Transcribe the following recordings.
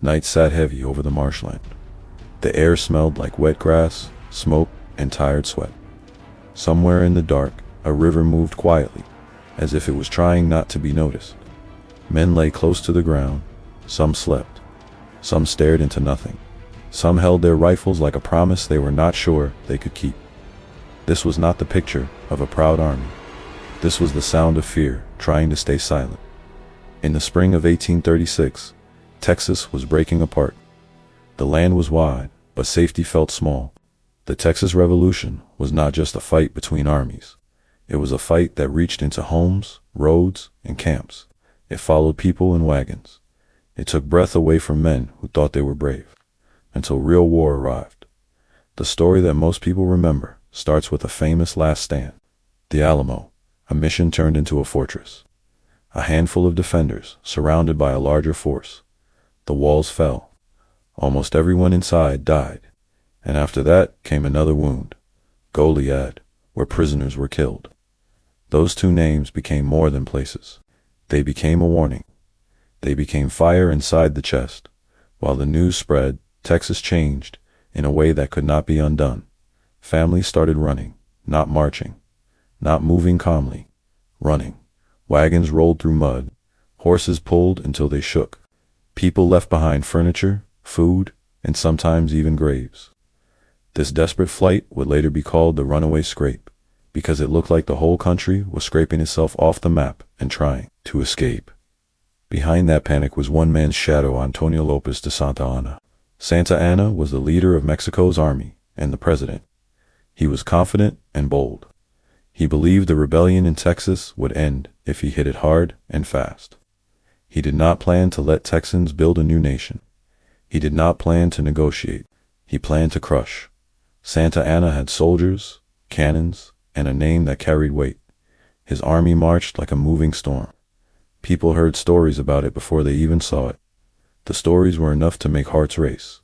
Night sat heavy over the marshland. The air smelled like wet grass, smoke, and tired sweat. Somewhere in the dark, a river moved quietly, as if it was trying not to be noticed. Men lay close to the ground. Some slept. Some stared into nothing. Some held their rifles like a promise they were not sure they could keep. This was not the picture of a proud army. This was the sound of fear trying to stay silent. In the spring of 1836, Texas was breaking apart. The land was wide, but safety felt small. The Texas Revolution was not just a fight between armies. It was a fight that reached into homes, roads, and camps. It followed people in wagons. It took breath away from men who thought they were brave, until real war arrived. The story that most people remember starts with a famous last stand. The Alamo, a mission turned into a fortress. A handful of defenders surrounded by a larger force. The walls fell. Almost everyone inside died. And after that came another wound, Goliad, where prisoners were killed. Those two names became more than places. They became a warning. They became fire inside the chest. While the news spread, Texas changed in a way that could not be undone. Families started running, not marching, not moving calmly, running. Wagons rolled through mud. Horses pulled until they shook. People left behind furniture, food, and sometimes even graves. This desperate flight would later be called the Runaway Scrape, because it looked like the whole country was scraping itself off the map and trying to escape. Behind that panic was one man's shadow, Antonio Lopez de Santa Anna. Santa Anna was the leader of Mexico's army and the president. He was confident and bold. He believed the rebellion in Texas would end if he hit it hard and fast. He did not plan to let Texans build a new nation. He did not plan to negotiate. He planned to crush. Santa Anna had soldiers, cannons, and a name that carried weight. His army marched like a moving storm. People heard stories about it before they even saw it. The stories were enough to make hearts race.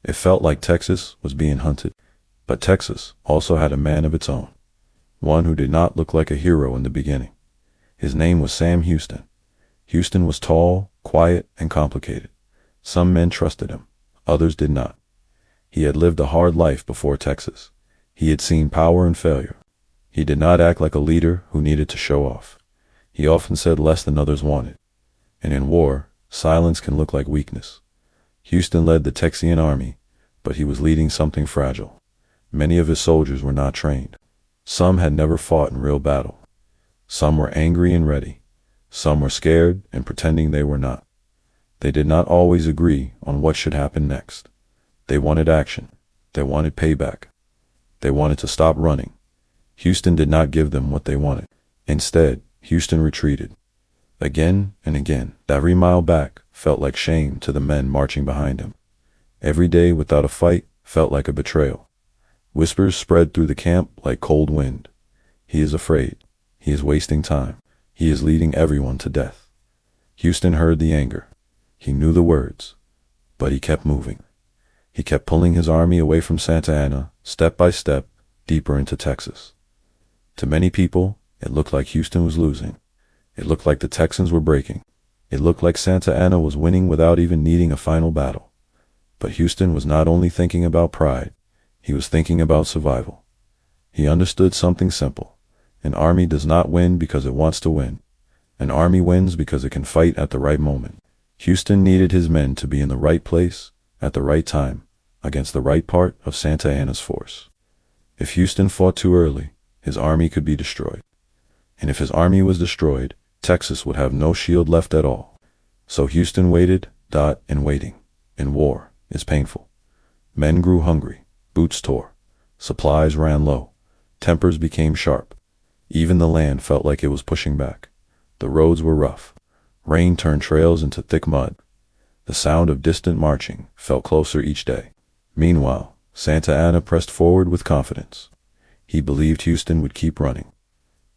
It felt like Texas was being hunted. But Texas also had a man of its own. One who did not look like a hero in the beginning. His name was Sam Houston. Houston was tall, quiet, and complicated. Some men trusted him. Others did not. He had lived a hard life before Texas. He had seen power and failure. He did not act like a leader who needed to show off. He often said less than others wanted. And in war, silence can look like weakness. Houston led the Texian army, but he was leading something fragile. Many of his soldiers were not trained. Some had never fought in real battle. Some were angry and ready. Some were scared and pretending they were not. They did not always agree on what should happen next. They wanted action. They wanted payback. They wanted to stop running. Houston did not give them what they wanted. Instead, Houston retreated. Again and again, every mile back felt like shame to the men marching behind him. Every day without a fight felt like a betrayal. Whispers spread through the camp like cold wind. He is afraid. He is wasting time. He is leading everyone to death. Houston heard the anger. He knew the words. But he kept moving. He kept pulling his army away from Santa Anna, step by step, deeper into Texas. To many people, it looked like Houston was losing. It looked like the Texans were breaking. It looked like Santa Anna was winning without even needing a final battle. But Houston was not only thinking about pride, he was thinking about survival. He understood something simple. An army does not win because it wants to win. An army wins because it can fight at the right moment. Houston needed his men to be in the right place, at the right time, against the right part of Santa Anna's force. If Houston fought too early, his army could be destroyed. And if his army was destroyed, Texas would have no shield left at all. So Houston waited, and waiting. In war is painful. Men grew hungry. Boots tore. Supplies ran low. Tempers became sharp. Even the land felt like it was pushing back. The roads were rough. Rain turned trails into thick mud. The sound of distant marching felt closer each day. Meanwhile, Santa Anna pressed forward with confidence. He believed Houston would keep running.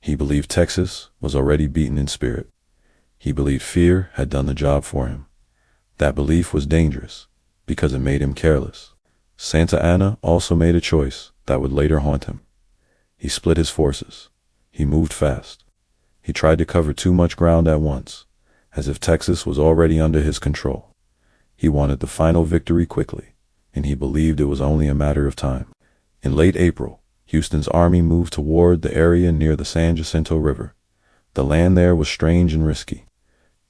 He believed Texas was already beaten in spirit. He believed fear had done the job for him. That belief was dangerous because it made him careless. Santa Anna also made a choice that would later haunt him. He split his forces. He moved fast. He tried to cover too much ground at once, as if Texas was already under his control. He wanted the final victory quickly, and he believed it was only a matter of time. In late April, Houston's army moved toward the area near the San Jacinto River. The land there was strange and risky.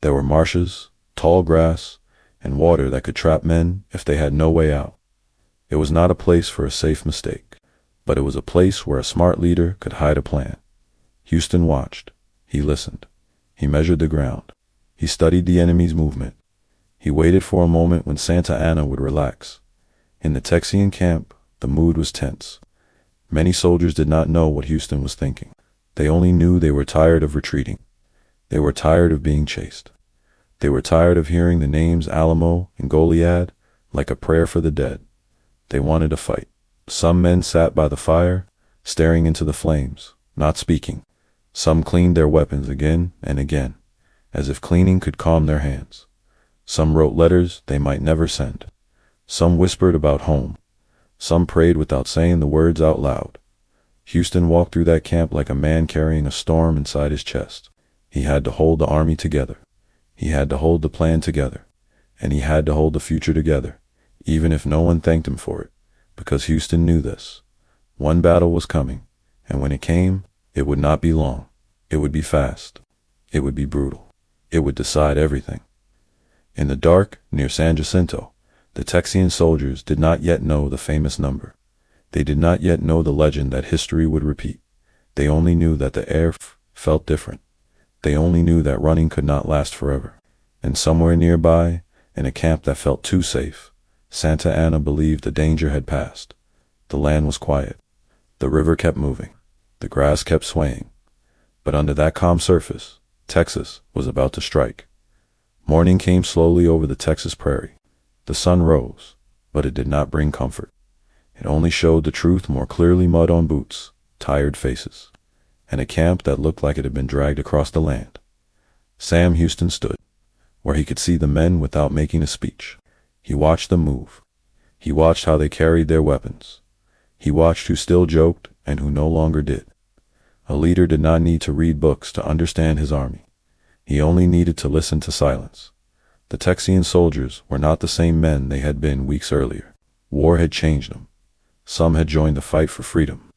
There were marshes, tall grass, and water that could trap men if they had no way out. It was not a place for a safe mistake, but it was a place where a smart leader could hide a plan. Houston watched. He listened. He measured the ground. He studied the enemy's movement. He waited for a moment when Santa Anna would relax. In the Texian camp, the mood was tense. Many soldiers did not know what Houston was thinking. They only knew they were tired of retreating. They were tired of being chased. They were tired of hearing the names Alamo and Goliad like a prayer for the dead. They wanted to fight. Some men sat by the fire, staring into the flames, not speaking. Some cleaned their weapons again and again, as if cleaning could calm their hands. Some wrote letters they might never send. Some whispered about home. Some prayed without saying the words out loud. Houston walked through that camp like a man carrying a storm inside his chest. He had to hold the army together. He had to hold the plan together. And he had to hold the future together, even if no one thanked him for it, because Houston knew this. One battle was coming, and when it came, it would not be long. It would be fast. It would be brutal. It would decide everything. In the dark, near San Jacinto, the Texian soldiers did not yet know the famous number. They did not yet know the legend that history would repeat. They only knew that the air felt different. They only knew that running could not last forever. And somewhere nearby, in a camp that felt too safe, Santa Anna believed the danger had passed. The land was quiet. The river kept moving. The grass kept swaying. But under that calm surface, Texas was about to strike. Morning came slowly over the Texas prairie. The sun rose, but it did not bring comfort. It only showed the truth more clearly: mud on boots, tired faces, and a camp that looked like it had been dragged across the land. Sam Houston stood, where he could see the men without making a speech. He watched them move. He watched how they carried their weapons. He watched who still joked and who no longer did. A leader did not need to read books to understand his army. He only needed to listen to silence. The Texian soldiers were not the same men they had been weeks earlier. War had changed them. Some had joined the fight for freedom,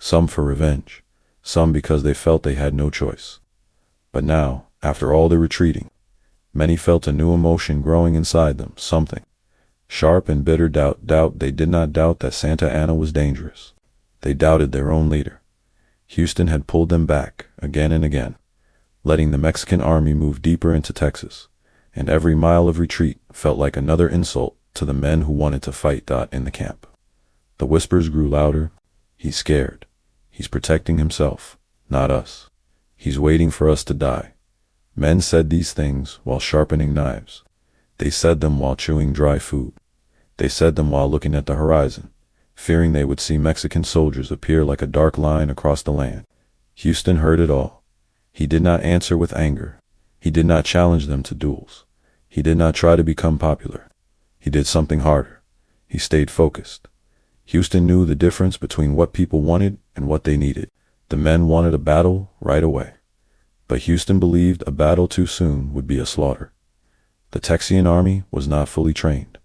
some for revenge, some because they felt they had no choice. But now, after all the retreating, many felt a new emotion growing inside them, something. Sharp and bitter doubt. They did not doubt that Santa Anna was dangerous. They doubted their own leader. Houston had pulled them back again and again, letting the Mexican army move deeper into Texas, and every mile of retreat felt like another insult to the men who wanted to fight. In the camp, the whispers grew louder. He's scared. He's protecting himself, not us. He's waiting for us to die. Men said these things while sharpening knives. They said them while chewing dry food. They said them while looking at the horizon, fearing they would see Mexican soldiers appear like a dark line across the land. Houston heard it all. He did not answer with anger. He did not challenge them to duels. He did not try to become popular. He did something harder. He stayed focused. Houston knew the difference between what people wanted and what they needed. The men wanted a battle right away, but Houston believed a battle too soon would be a slaughter. The Texian army was not fully trained.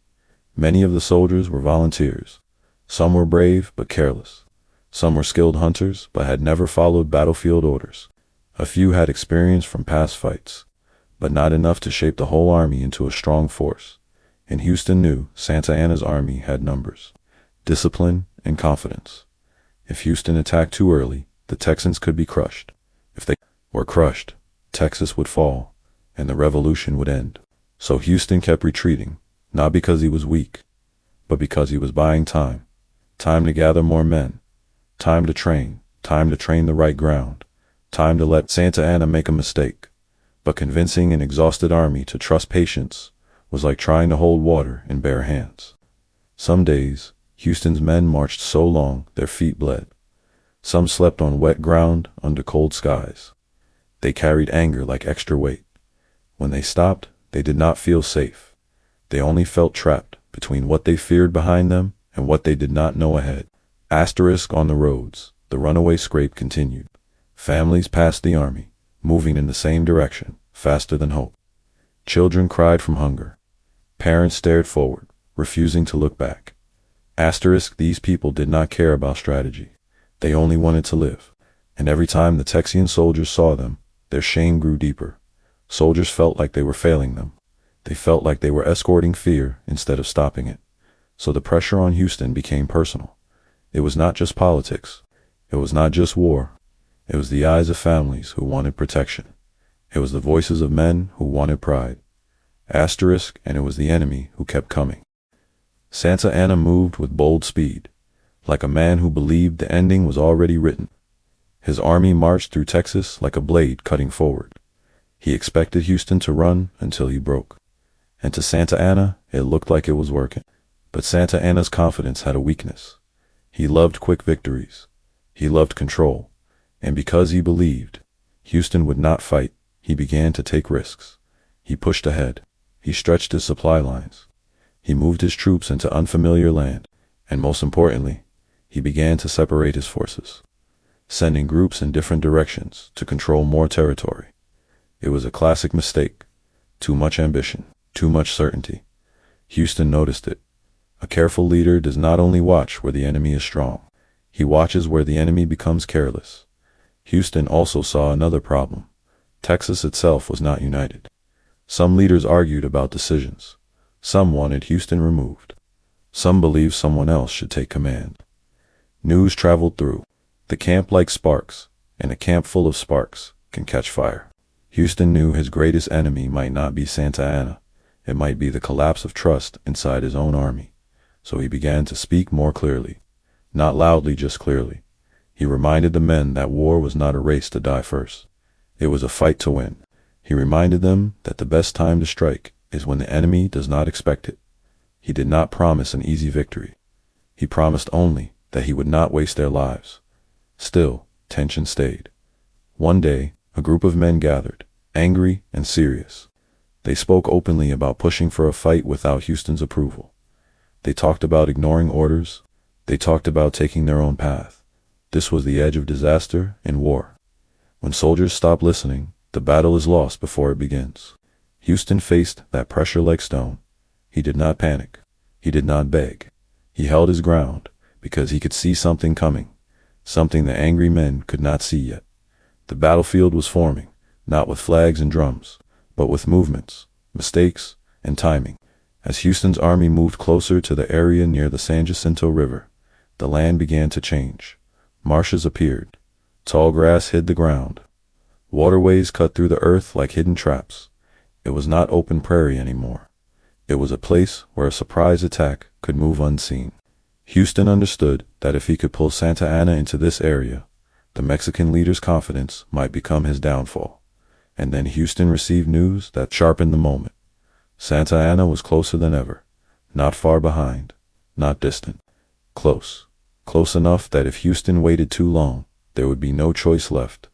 Many of the soldiers were volunteers. Some were brave but careless. Some were skilled hunters but had never followed battlefield orders. A few had experience from past fights, but not enough to shape the whole army into a strong force. And Houston knew Santa Anna's army had numbers, discipline, and confidence. If Houston attacked too early, the Texans could be crushed. If they were crushed, Texas would fall, and the revolution would end. So Houston kept retreating, not because he was weak, but because he was buying time. Time to gather more men. Time to train the right ground. Time to let Santa Anna make a mistake. But convincing an exhausted army to trust patience was like trying to hold water in bare hands. Some days, Houston's men marched so long their feet bled. Some slept on wet ground under cold skies. They carried anger like extra weight. When they stopped, they did not feel safe. They only felt trapped between what they feared behind them and what they did not know ahead. Asterisk on the roads, the runaway scrape continued. Families passed the army, moving in the same direction, faster than hope. Children cried from hunger. Parents stared forward, refusing to look back. These people did not care about strategy. They only wanted to live. And every time the Texian soldiers saw them, their shame grew deeper. Soldiers felt like they were failing them. They felt like they were escorting fear instead of stopping it. So the pressure on Houston became personal. It was not just politics. It was not just war. It was the eyes of families who wanted protection. It was the voices of men who wanted pride. And it was the enemy who kept coming. Santa Anna moved with bold speed, like a man who believed the ending was already written. His army marched through Texas like a blade cutting forward. He expected Houston to run until he broke. And to Santa Anna, it looked like it was working. But Santa Anna's confidence had a weakness. He loved quick victories. He loved control. And because he believed Houston would not fight, he began to take risks. He pushed ahead. He stretched his supply lines. He moved his troops into unfamiliar land. And most importantly, he began to separate his forces, sending groups in different directions to control more territory. It was a classic mistake. Too much ambition, too much certainty. Houston noticed it. A careful leader does not only watch where the enemy is strong, he watches where the enemy becomes careless. Houston also saw another problem. Texas itself was not united. Some leaders argued about decisions. Some wanted Houston removed. Some believed someone else should take command. News traveled through the camp like sparks, and a camp full of sparks can catch fire. Houston knew his greatest enemy might not be Santa Anna. It might be the collapse of trust inside his own army. So he began to speak more clearly. Not loudly, just clearly. He reminded the men that war was not a race to die first. It was a fight to win. He reminded them that the best time to strike is when the enemy does not expect it. He did not promise an easy victory. He promised only that he would not waste their lives. Still, tension stayed. One day, a group of men gathered, angry and serious. They spoke openly about pushing for a fight without Houston's approval. They talked about ignoring orders. They talked about taking their own path. This was the edge of disaster in war. When soldiers stop listening, the battle is lost before it begins. Houston faced that pressure like stone. He did not panic. He did not beg. He held his ground because he could see something coming, something the angry men could not see yet. The battlefield was forming, not with flags and drums, but with movements, mistakes, and timing. As Houston's army moved closer to the area near the San Jacinto River, the land began to change. Marshes appeared. Tall grass hid the ground. Waterways cut through the earth like hidden traps. It was not open prairie anymore. It was a place where a surprise attack could move unseen. Houston understood that if he could pull Santa Anna into this area, the Mexican leader's confidence might become his downfall. And then Houston received news that sharpened the moment. Santa Anna was closer than ever. Not far behind. Not distant. Close. Close enough that if Houston waited too long, there would be no choice left.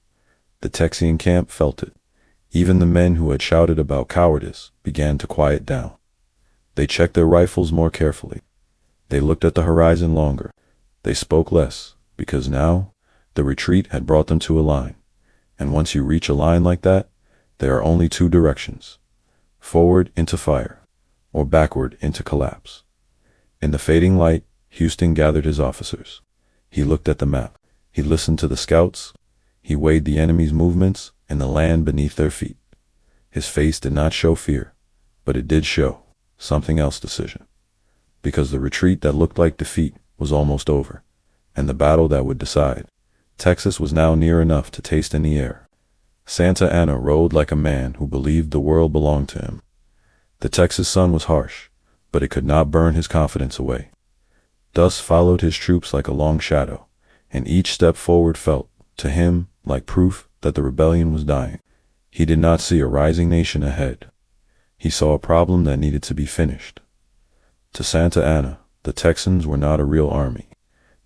The Texian camp felt it. Even the men who had shouted about cowardice began to quiet down. They checked their rifles more carefully. They looked at the horizon longer. They spoke less, because now, the retreat had brought them to a line. And once you reach a line like that, there are only two directions. Forward into fire, or backward into collapse. In the fading light, Houston gathered his officers. He looked at the map. He listened to the scouts. He weighed the enemy's movements and the land beneath their feet. His face did not show fear, but it did show something else: decision. Because the retreat that looked like defeat was almost over, and the battle that would decide Texas was now near enough to taste in the air. Santa Anna rode like a man who believed the world belonged to him. The Texas sun was harsh, but it could not burn his confidence away. Dust followed his troops like a long shadow, and each step forward felt, to him, like proof that the rebellion was dying. He did not see a rising nation ahead. He saw a problem that needed to be finished. To Santa Anna, the Texans were not a real army.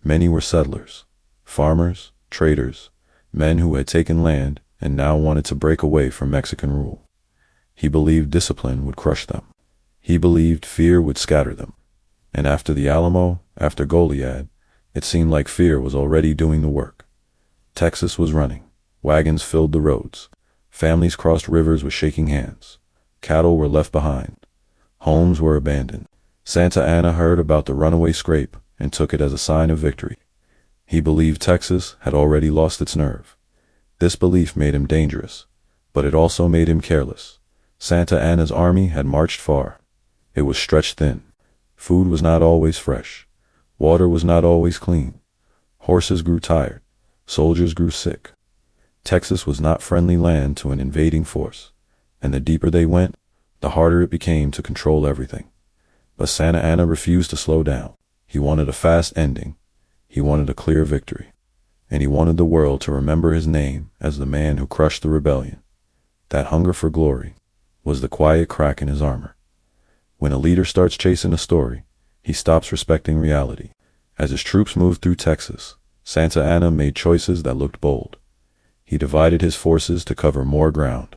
Many were settlers, farmers, traders, men who had taken land and now wanted to break away from Mexican rule. He believed discipline would crush them. He believed fear would scatter them. And after the Alamo, after Goliad, it seemed like fear was already doing the work. Texas was running. Wagons filled the roads. Families crossed rivers with shaking hands. Cattle were left behind. Homes were abandoned. Santa Anna heard about the Runaway Scrape and took it as a sign of victory. He believed Texas had already lost its nerve. This belief made him dangerous, but it also made him careless. Santa Anna's army had marched far. It was stretched thin. Food was not always fresh. Water was not always clean. Horses grew tired. Soldiers grew sick. Texas was not friendly land to an invading force, and the deeper they went, the harder it became to control everything. But Santa Anna refused to slow down. He wanted a fast ending. He wanted a clear victory. And he wanted the world to remember his name as the man who crushed the rebellion. That hunger for glory was the quiet crack in his armor. When a leader starts chasing a story, he stops respecting reality. As his troops moved through Texas, Santa Anna made choices that looked bold. He divided his forces to cover more ground.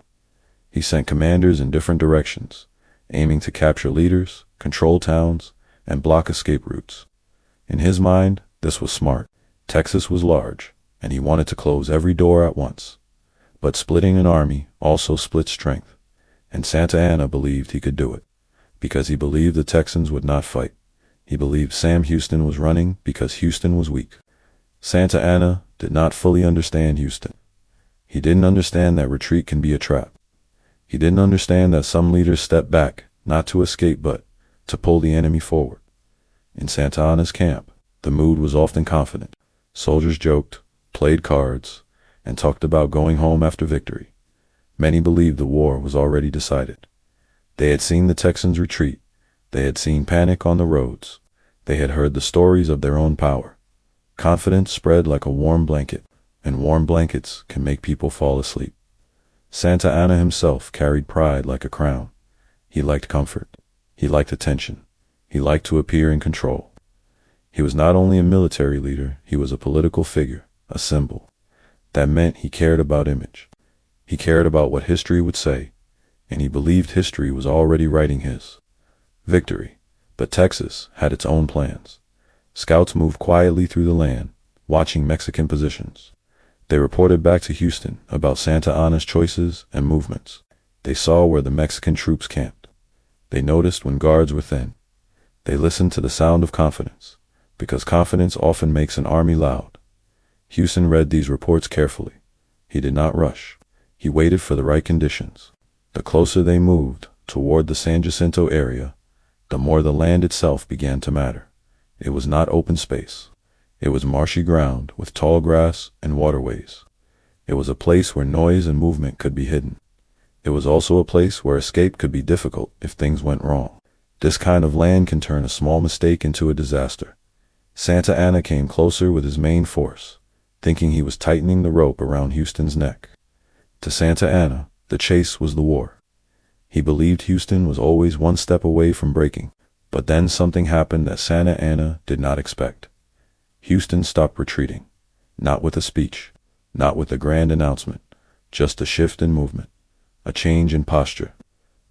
He sent commanders in different directions, aiming to capture leaders, control towns, and block escape routes. In his mind, this was smart. Texas was large, and he wanted to close every door at once. But splitting an army also split strength, and Santa Anna believed he could do it, because he believed the Texans would not fight. He believed Sam Houston was running because Houston was weak. Santa Anna did not fully understand Houston. He didn't understand that retreat can be a trap. He didn't understand that some leaders step back, not to escape but to pull the enemy forward. In Santa Anna's camp, the mood was often confident. Soldiers joked, played cards, and talked about going home after victory. Many believed the war was already decided. They had seen the Texans retreat. They had seen panic on the roads. They had heard the stories of their own power. Confidence spread like a warm blanket, and warm blankets can make people fall asleep. Santa Anna himself carried pride like a crown. He liked comfort. He liked attention. He liked to appear in control. He was not only a military leader, he was a political figure, a symbol. That meant he cared about image. He cared about what history would say, and he believed history was already writing his victory. But Texas had its own plans. Scouts moved quietly through the land, watching Mexican positions. They reported back to Houston about Santa Anna's choices and movements. They saw where the Mexican troops camped. They noticed when guards were thin. They listened to the sound of confidence, because confidence often makes an army loud. Houston read these reports carefully. He did not rush. He waited for the right conditions. The closer they moved toward the San Jacinto area, the more the land itself began to matter. It was not open space. It was marshy ground with tall grass and waterways. It was a place where noise and movement could be hidden. It was also a place where escape could be difficult if things went wrong. This kind of land can turn a small mistake into a disaster. Santa Anna came closer with his main force, thinking he was tightening the rope around Houston's neck. To Santa Anna, the chase was the war. He believed Houston was always one step away from breaking. But then something happened that Santa Anna did not expect. Houston stopped retreating. Not with a speech, not with a grand announcement, just a shift in movement, a change in posture,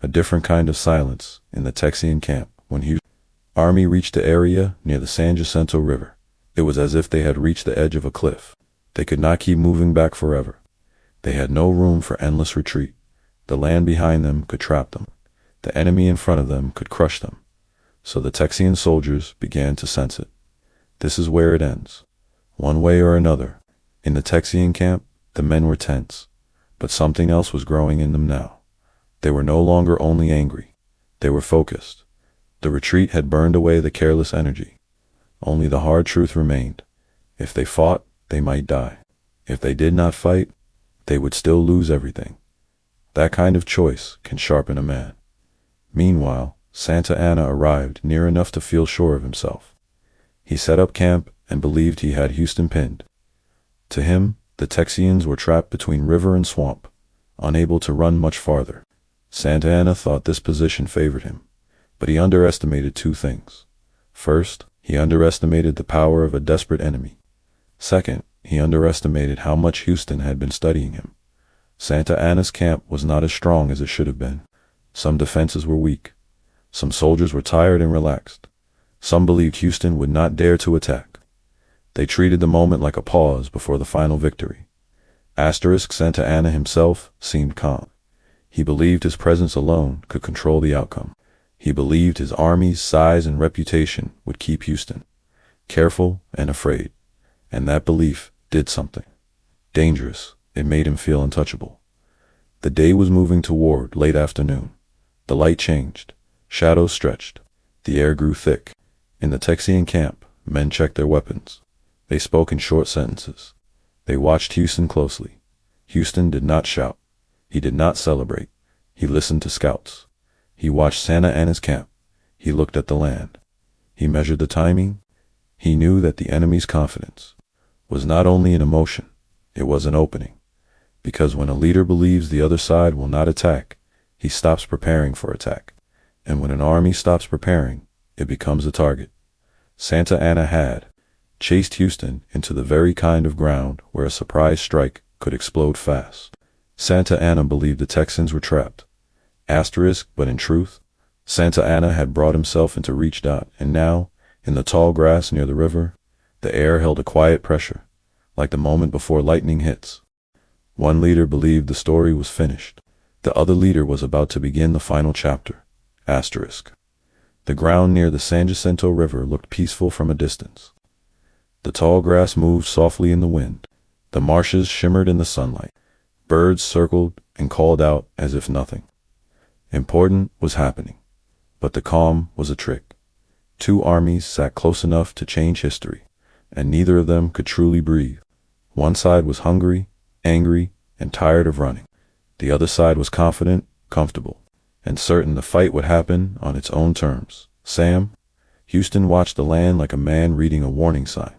a different kind of silence in the Texian camp. When Houston's army reached the area near the San Jacinto River, it was as if they had reached the edge of a cliff. They could not keep moving back forever. They had no room for endless retreat. The land behind them could trap them. The enemy in front of them could crush them. So the Texian soldiers began to sense it. This is where it ends. One way or another. In the Texian camp, the men were tense, but something else was growing in them now. They were no longer only angry. They were focused. The retreat had burned away the careless energy. Only the hard truth remained. If they fought, they might die. If they did not fight, they would still lose everything. That kind of choice can sharpen a man. Meanwhile, Santa Anna arrived near enough to feel sure of himself. He set up camp and believed he had Houston pinned. To him, the Texians were trapped between river and swamp, unable to run much farther. Santa Anna thought this position favored him, but he underestimated two things. First, he underestimated the power of a desperate enemy. Second, he underestimated how much Houston had been studying him. Santa Anna's camp was not as strong as it should have been. Some defenses were weak. Some soldiers were tired and relaxed. Some believed Houston would not dare to attack. They treated the moment like a pause before the final victory. Santa Anna himself seemed calm. He believed his presence alone could control the outcome. He believed his army's size and reputation would keep Houston careful and afraid, and that belief did something dangerous. It made him feel untouchable. The day was moving toward late afternoon. The light changed. Shadows stretched. The air grew thick. In the Texian camp, men checked their weapons. They spoke in short sentences. They watched Houston closely. Houston did not shout. He did not celebrate. He listened to scouts. He watched Santa Anna's camp. He looked at the land. He measured the timing. He knew that the enemy's confidence was not only an emotion, it was an opening. Because when a leader believes the other side will not attack, he stops preparing for attack. And when an army stops preparing, it becomes a target. Santa Anna had chased Houston into the very kind of ground where a surprise strike could explode fast. Santa Anna believed the Texans were trapped. But in truth, Santa Anna had brought himself into reach. And now, in the tall grass near the river, the air held a quiet pressure, like the moment before lightning hits. One leader believed the story was finished. The other leader was about to begin the final chapter. The ground near the San Jacinto River looked peaceful from a distance. The tall grass moved softly in the wind. The marshes shimmered in the sunlight. Birds circled and called out as if nothing important was happening. But the calm was a trick. Two armies sat close enough to change history, and neither of them could truly breathe. One side was hungry, angry, and tired of running. The other side was confident, comfortable, and certain the fight would happen on its own terms. Houston watched the land like a man reading a warning sign.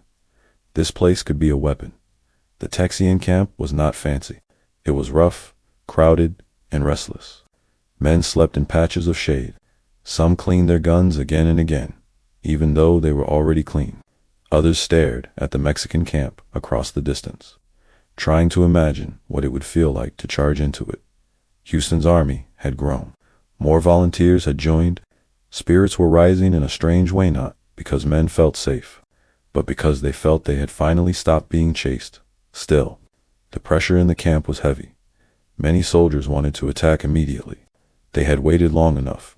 This place could be a weapon. The Texian camp was not fancy. It was rough, crowded, and restless. Men slept in patches of shade. Some cleaned their guns again and again, even though they were already clean. Others stared at the Mexican camp across the distance, trying to imagine what it would feel like to charge into it. Houston's army had grown. More volunteers had joined. Spirits were rising in a strange way, not because men felt safe, but because they felt they had finally stopped being chased. Still, the pressure in the camp was heavy. Many soldiers wanted to attack immediately. They had waited long enough.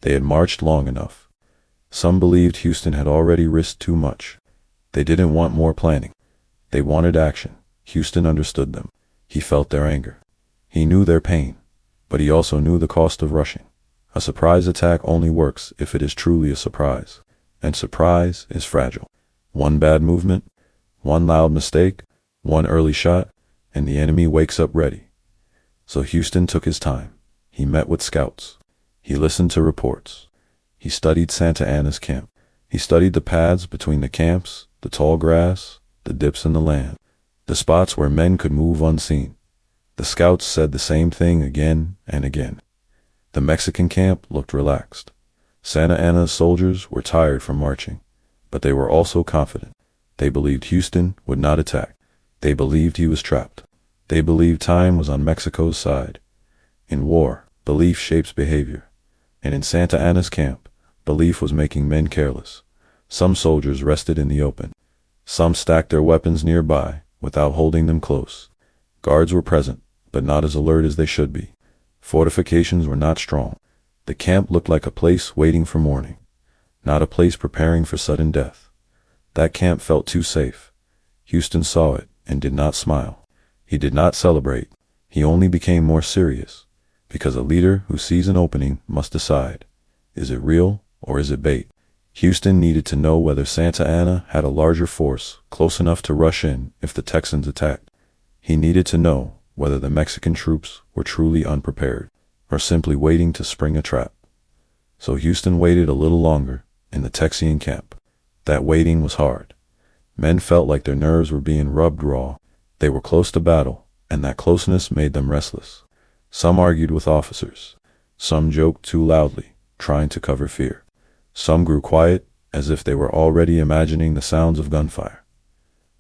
They had marched long enough. Some believed Houston had already risked too much. They didn't want more planning. They wanted action. Houston understood them. He felt their anger. He knew their pain, but he also knew the cost of rushing. A surprise attack only works if it is truly a surprise, and surprise is fragile. One bad movement, one loud mistake, one early shot, and the enemy wakes up ready. So Houston took his time. He met with scouts. He listened to reports. He studied Santa Anna's camp. He studied the paths between the camps, the tall grass, the dips in the land, the spots where men could move unseen. The scouts said the same thing again and again. The Mexican camp looked relaxed. Santa Anna's soldiers were tired from marching, but they were also confident. They believed Houston would not attack. They believed he was trapped. They believed time was on Mexico's side. In war, belief shapes behavior. And in Santa Anna's camp, belief was making men careless. Some soldiers rested in the open. Some stacked their weapons nearby without holding them close. Guards were present, but not as alert as they should be. Fortifications were not strong. The camp looked like a place waiting for morning, not a place preparing for sudden death. That camp felt too safe. Houston saw it and did not smile. He did not celebrate. He only became more serious, because a leader who sees an opening must decide, is it real or is it bait? Houston needed to know whether Santa Anna had a larger force close enough to rush in if the Texans attacked. He needed to know whether the Mexican troops were truly unprepared or simply waiting to spring a trap. So Houston waited a little longer in the Texian camp. That waiting was hard. Men felt like their nerves were being rubbed raw. They were close to battle, and that closeness made them restless. Some argued with officers. Some joked too loudly, trying to cover fear. Some grew quiet, as if they were already imagining the sounds of gunfire.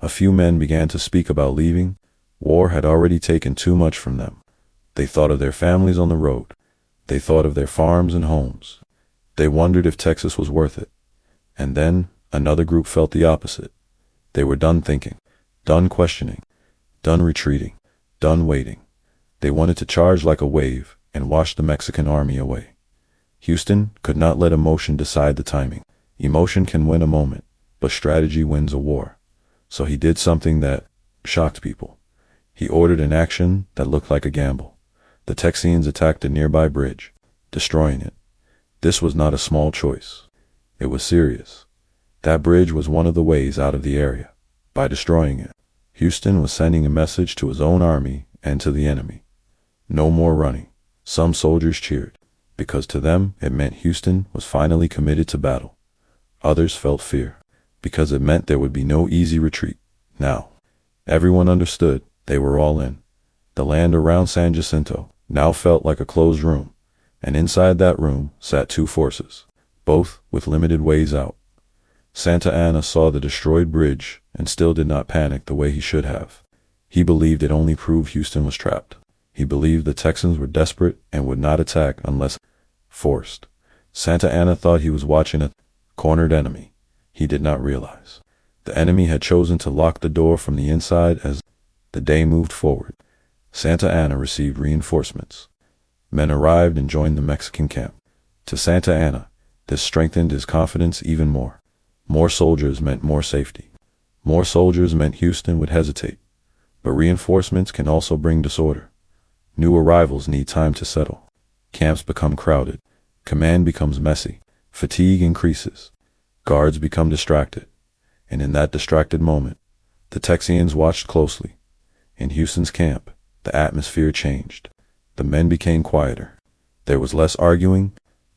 A few men began to speak about leaving. War had already taken too much from them. They thought of their families on the road. They thought of their farms and homes. They wondered if Texas was worth it. And then another group felt the opposite. They were done thinking, done questioning, done retreating, done waiting. They wanted to charge like a wave and wash the Mexican army away. Houston could not let emotion decide the timing. Emotion can win a moment, but strategy wins a war. So he did something that shocked people. He ordered an action that looked like a gamble. The Texians attacked a nearby bridge, destroying it. This was not a small choice. It was serious. That bridge was one of the ways out of the area. By destroying it, Houston was sending a message to his own army and to the enemy. No more running. Some soldiers cheered, because to them it meant Houston was finally committed to battle. Others felt fear, because it meant there would be no easy retreat. Now, everyone understood they were all in. The land around San Jacinto now felt like a closed room, and inside that room sat two forces, both with limited ways out. Santa Anna saw the destroyed bridge and still did not panic the way he should have. He believed it only proved Houston was trapped. He believed the Texans were desperate and would not attack unless forced. Santa Anna thought he was watching a cornered enemy. He did not realize the enemy had chosen to lock the door from the inside. As the day moved forward, Santa Anna received reinforcements. Men arrived and joined the Mexican camp. To Santa Anna, this strengthened his confidence even more. More soldiers meant more safety. More soldiers meant Houston would hesitate. But reinforcements can also bring disorder. New arrivals need time to settle. Camps become crowded. Command becomes messy. Fatigue increases. Guards become distracted. And in that distracted moment, the Texians watched closely. In Houston's camp, the atmosphere changed. The men became quieter. There was less arguing,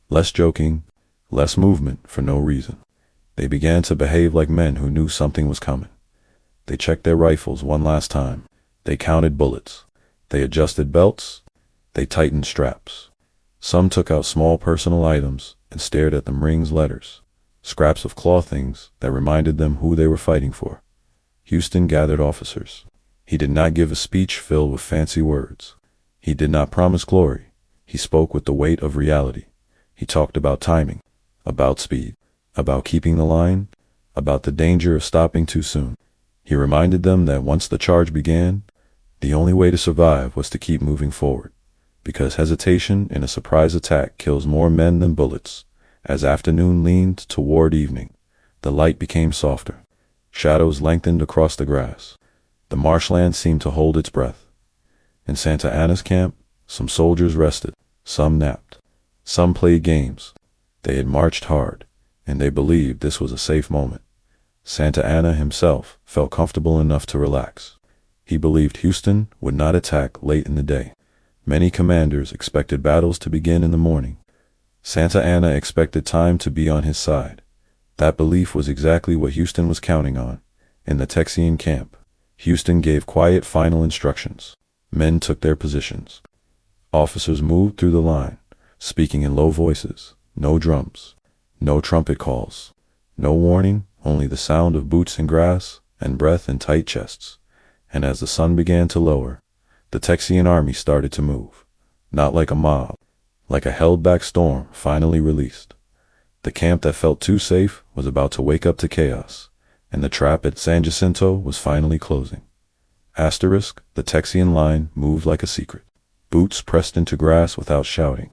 less joking, less movement for no reason. They began to behave like men who knew something was coming. They checked their rifles one last time. They counted bullets. They adjusted belts. They tightened straps. Some took out small personal items and stared at the Marines' letters, scraps of clothings that reminded them who they were fighting for. Houston gathered officers. He did not give a speech filled with fancy words. He did not promise glory. He spoke with the weight of reality. He talked about timing, about speed, about keeping the line, about the danger of stopping too soon. He reminded them that once the charge began, the only way to survive was to keep moving forward, because hesitation in a surprise attack kills more men than bullets. As afternoon leaned toward evening, the light became softer. Shadows lengthened across the grass. The marshland seemed to hold its breath. In Santa Anna's camp, some soldiers rested, some napped, some played games. They had marched hard, and they believed this was a safe moment. Santa Anna himself felt comfortable enough to relax. He believed Houston would not attack late in the day. Many commanders expected battles to begin in the morning. Santa Anna expected time to be on his side. That belief was exactly what Houston was counting on. In the Texian camp, Houston gave quiet final instructions. Men took their positions. Officers moved through the line, speaking in low voices. No drums, no trumpet calls, no warning, only the sound of boots in grass and breath in tight chests. And as the sun began to lower, the Texian army started to move, not like a mob, like a held-back storm finally released. The camp that felt too safe was about to wake up to chaos, and the trap at San Jacinto was finally closing. Asterisk, the Texian line moved like a secret. Boots pressed into grass without shouting.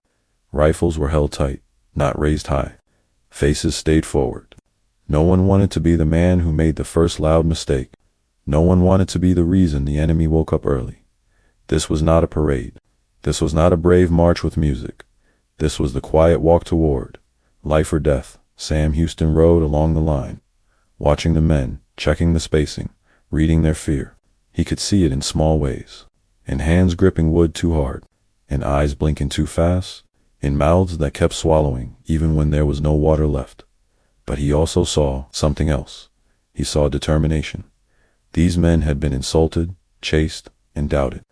Rifles were held tight, not raised high. Faces stayed forward. No one wanted to be the man who made the first loud mistake. No one wanted to be the reason the enemy woke up early. This was not a parade. This was not a brave march with music. This was the quiet walk toward life or death. Sam Houston rode along the line, watching the men, checking the spacing, reading their fear. He could see it in small ways, in hands gripping wood too hard, in eyes blinking too fast, in mouths that kept swallowing even when there was no water left. But he also saw something else. He saw determination. These men had been insulted, chased, and doubted.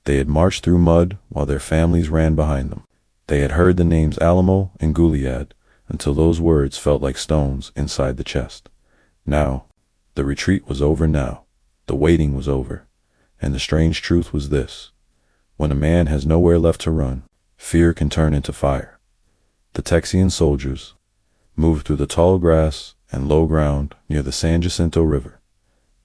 They had marched through mud while their families ran behind them. They had heard the names Alamo and Goliad until those words felt like stones inside the chest. Now, the retreat was over now. The waiting was over. And the strange truth was this: when a man has nowhere left to run, fear can turn into fire. The Texian soldiers moved through the tall grass and low ground near the San Jacinto River.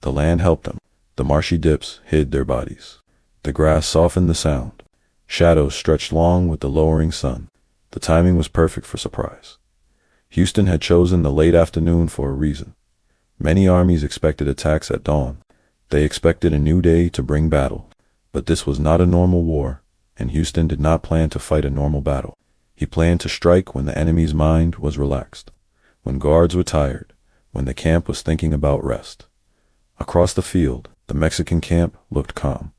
The land helped them. The marshy dips hid their bodies. The grass softened the sound. Shadows stretched long with the lowering sun. The timing was perfect for surprise. Houston had chosen the late afternoon for a reason. Many armies expected attacks at dawn. They expected a new day to bring battle. But this was not a normal war, and Houston did not plan to fight a normal battle. He planned to strike when the enemy's mind was relaxed, when guards were tired, when the camp was thinking about rest. Across the field, the Mexican camp looked calm.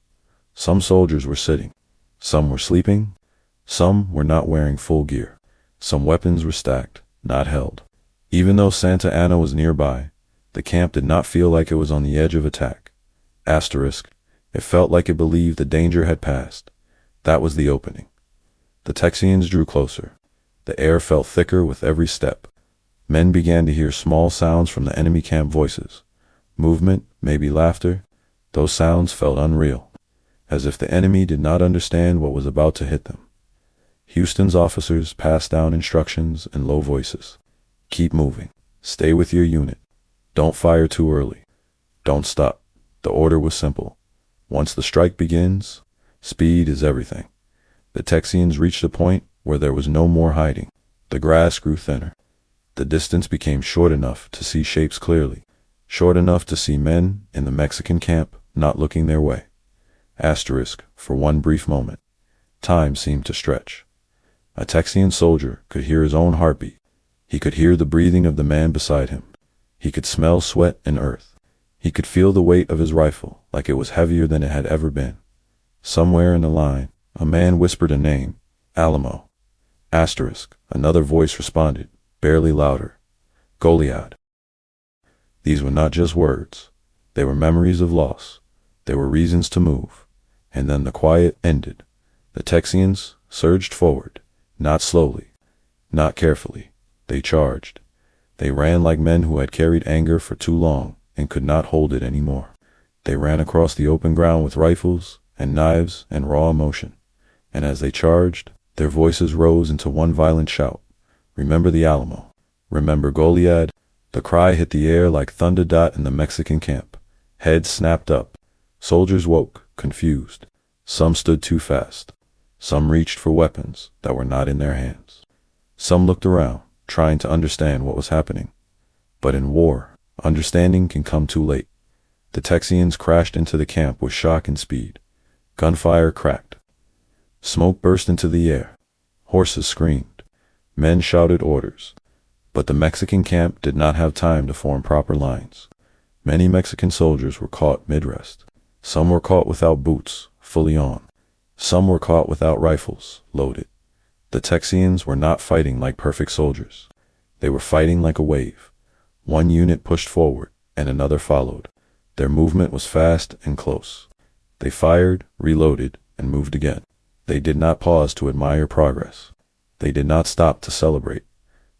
Some soldiers were sitting. Some were sleeping. Some were not wearing full gear. Some weapons were stacked, not held. Even though Santa Anna was nearby, the camp did not feel like it was on the edge of attack. It felt like it believed the danger had passed. That was the opening. The Texians drew closer. The air felt thicker with every step. Men began to hear small sounds from the enemy camp voices. Movement, maybe laughter. Those sounds felt unreal, as if the enemy did not understand what was about to hit them. Houston's officers passed down instructions in low voices. Keep moving. Stay with your unit. Don't fire too early. Don't stop. The order was simple. Once the strike begins, speed is everything. The Texians reached a point where there was no more hiding. The grass grew thinner. The distance became short enough to see shapes clearly, short enough to see men in the Mexican camp not looking their way. For one brief moment, time seemed to stretch. A Texian soldier could hear his own heartbeat. He could hear the breathing of the man beside him. He could smell sweat and earth. He could feel the weight of his rifle like it was heavier than it had ever been. Somewhere in the line, a man whispered a name, Alamo. Another voice responded, barely louder, Goliad. These were not just words. They were memories of loss. They were reasons to move. And then the quiet ended. The Texians surged forward, not slowly, not carefully. They charged. They ran like men who had carried anger for too long and could not hold it anymore. They ran across the open ground with rifles and knives and raw emotion. And as they charged, their voices rose into one violent shout. Remember the Alamo. Remember Goliad. The cry hit the air like thunder in the Mexican camp. Heads snapped up. Soldiers woke, confused. Some stood too fast. Some reached for weapons that were not in their hands. Some looked around, trying to understand what was happening. But in war, understanding can come too late. The Texians crashed into the camp with shock and speed. Gunfire cracked. Smoke burst into the air. Horses screamed. Men shouted orders. But the Mexican camp did not have time to form proper lines. Many Mexican soldiers were caught mid-rest. Some were caught without boots, fully on. Some were caught without rifles, loaded. The Texians were not fighting like perfect soldiers. They were fighting like a wave. One unit pushed forward, and another followed. Their movement was fast and close. They fired, reloaded, and moved again. They did not pause to admire progress. They did not stop to celebrate.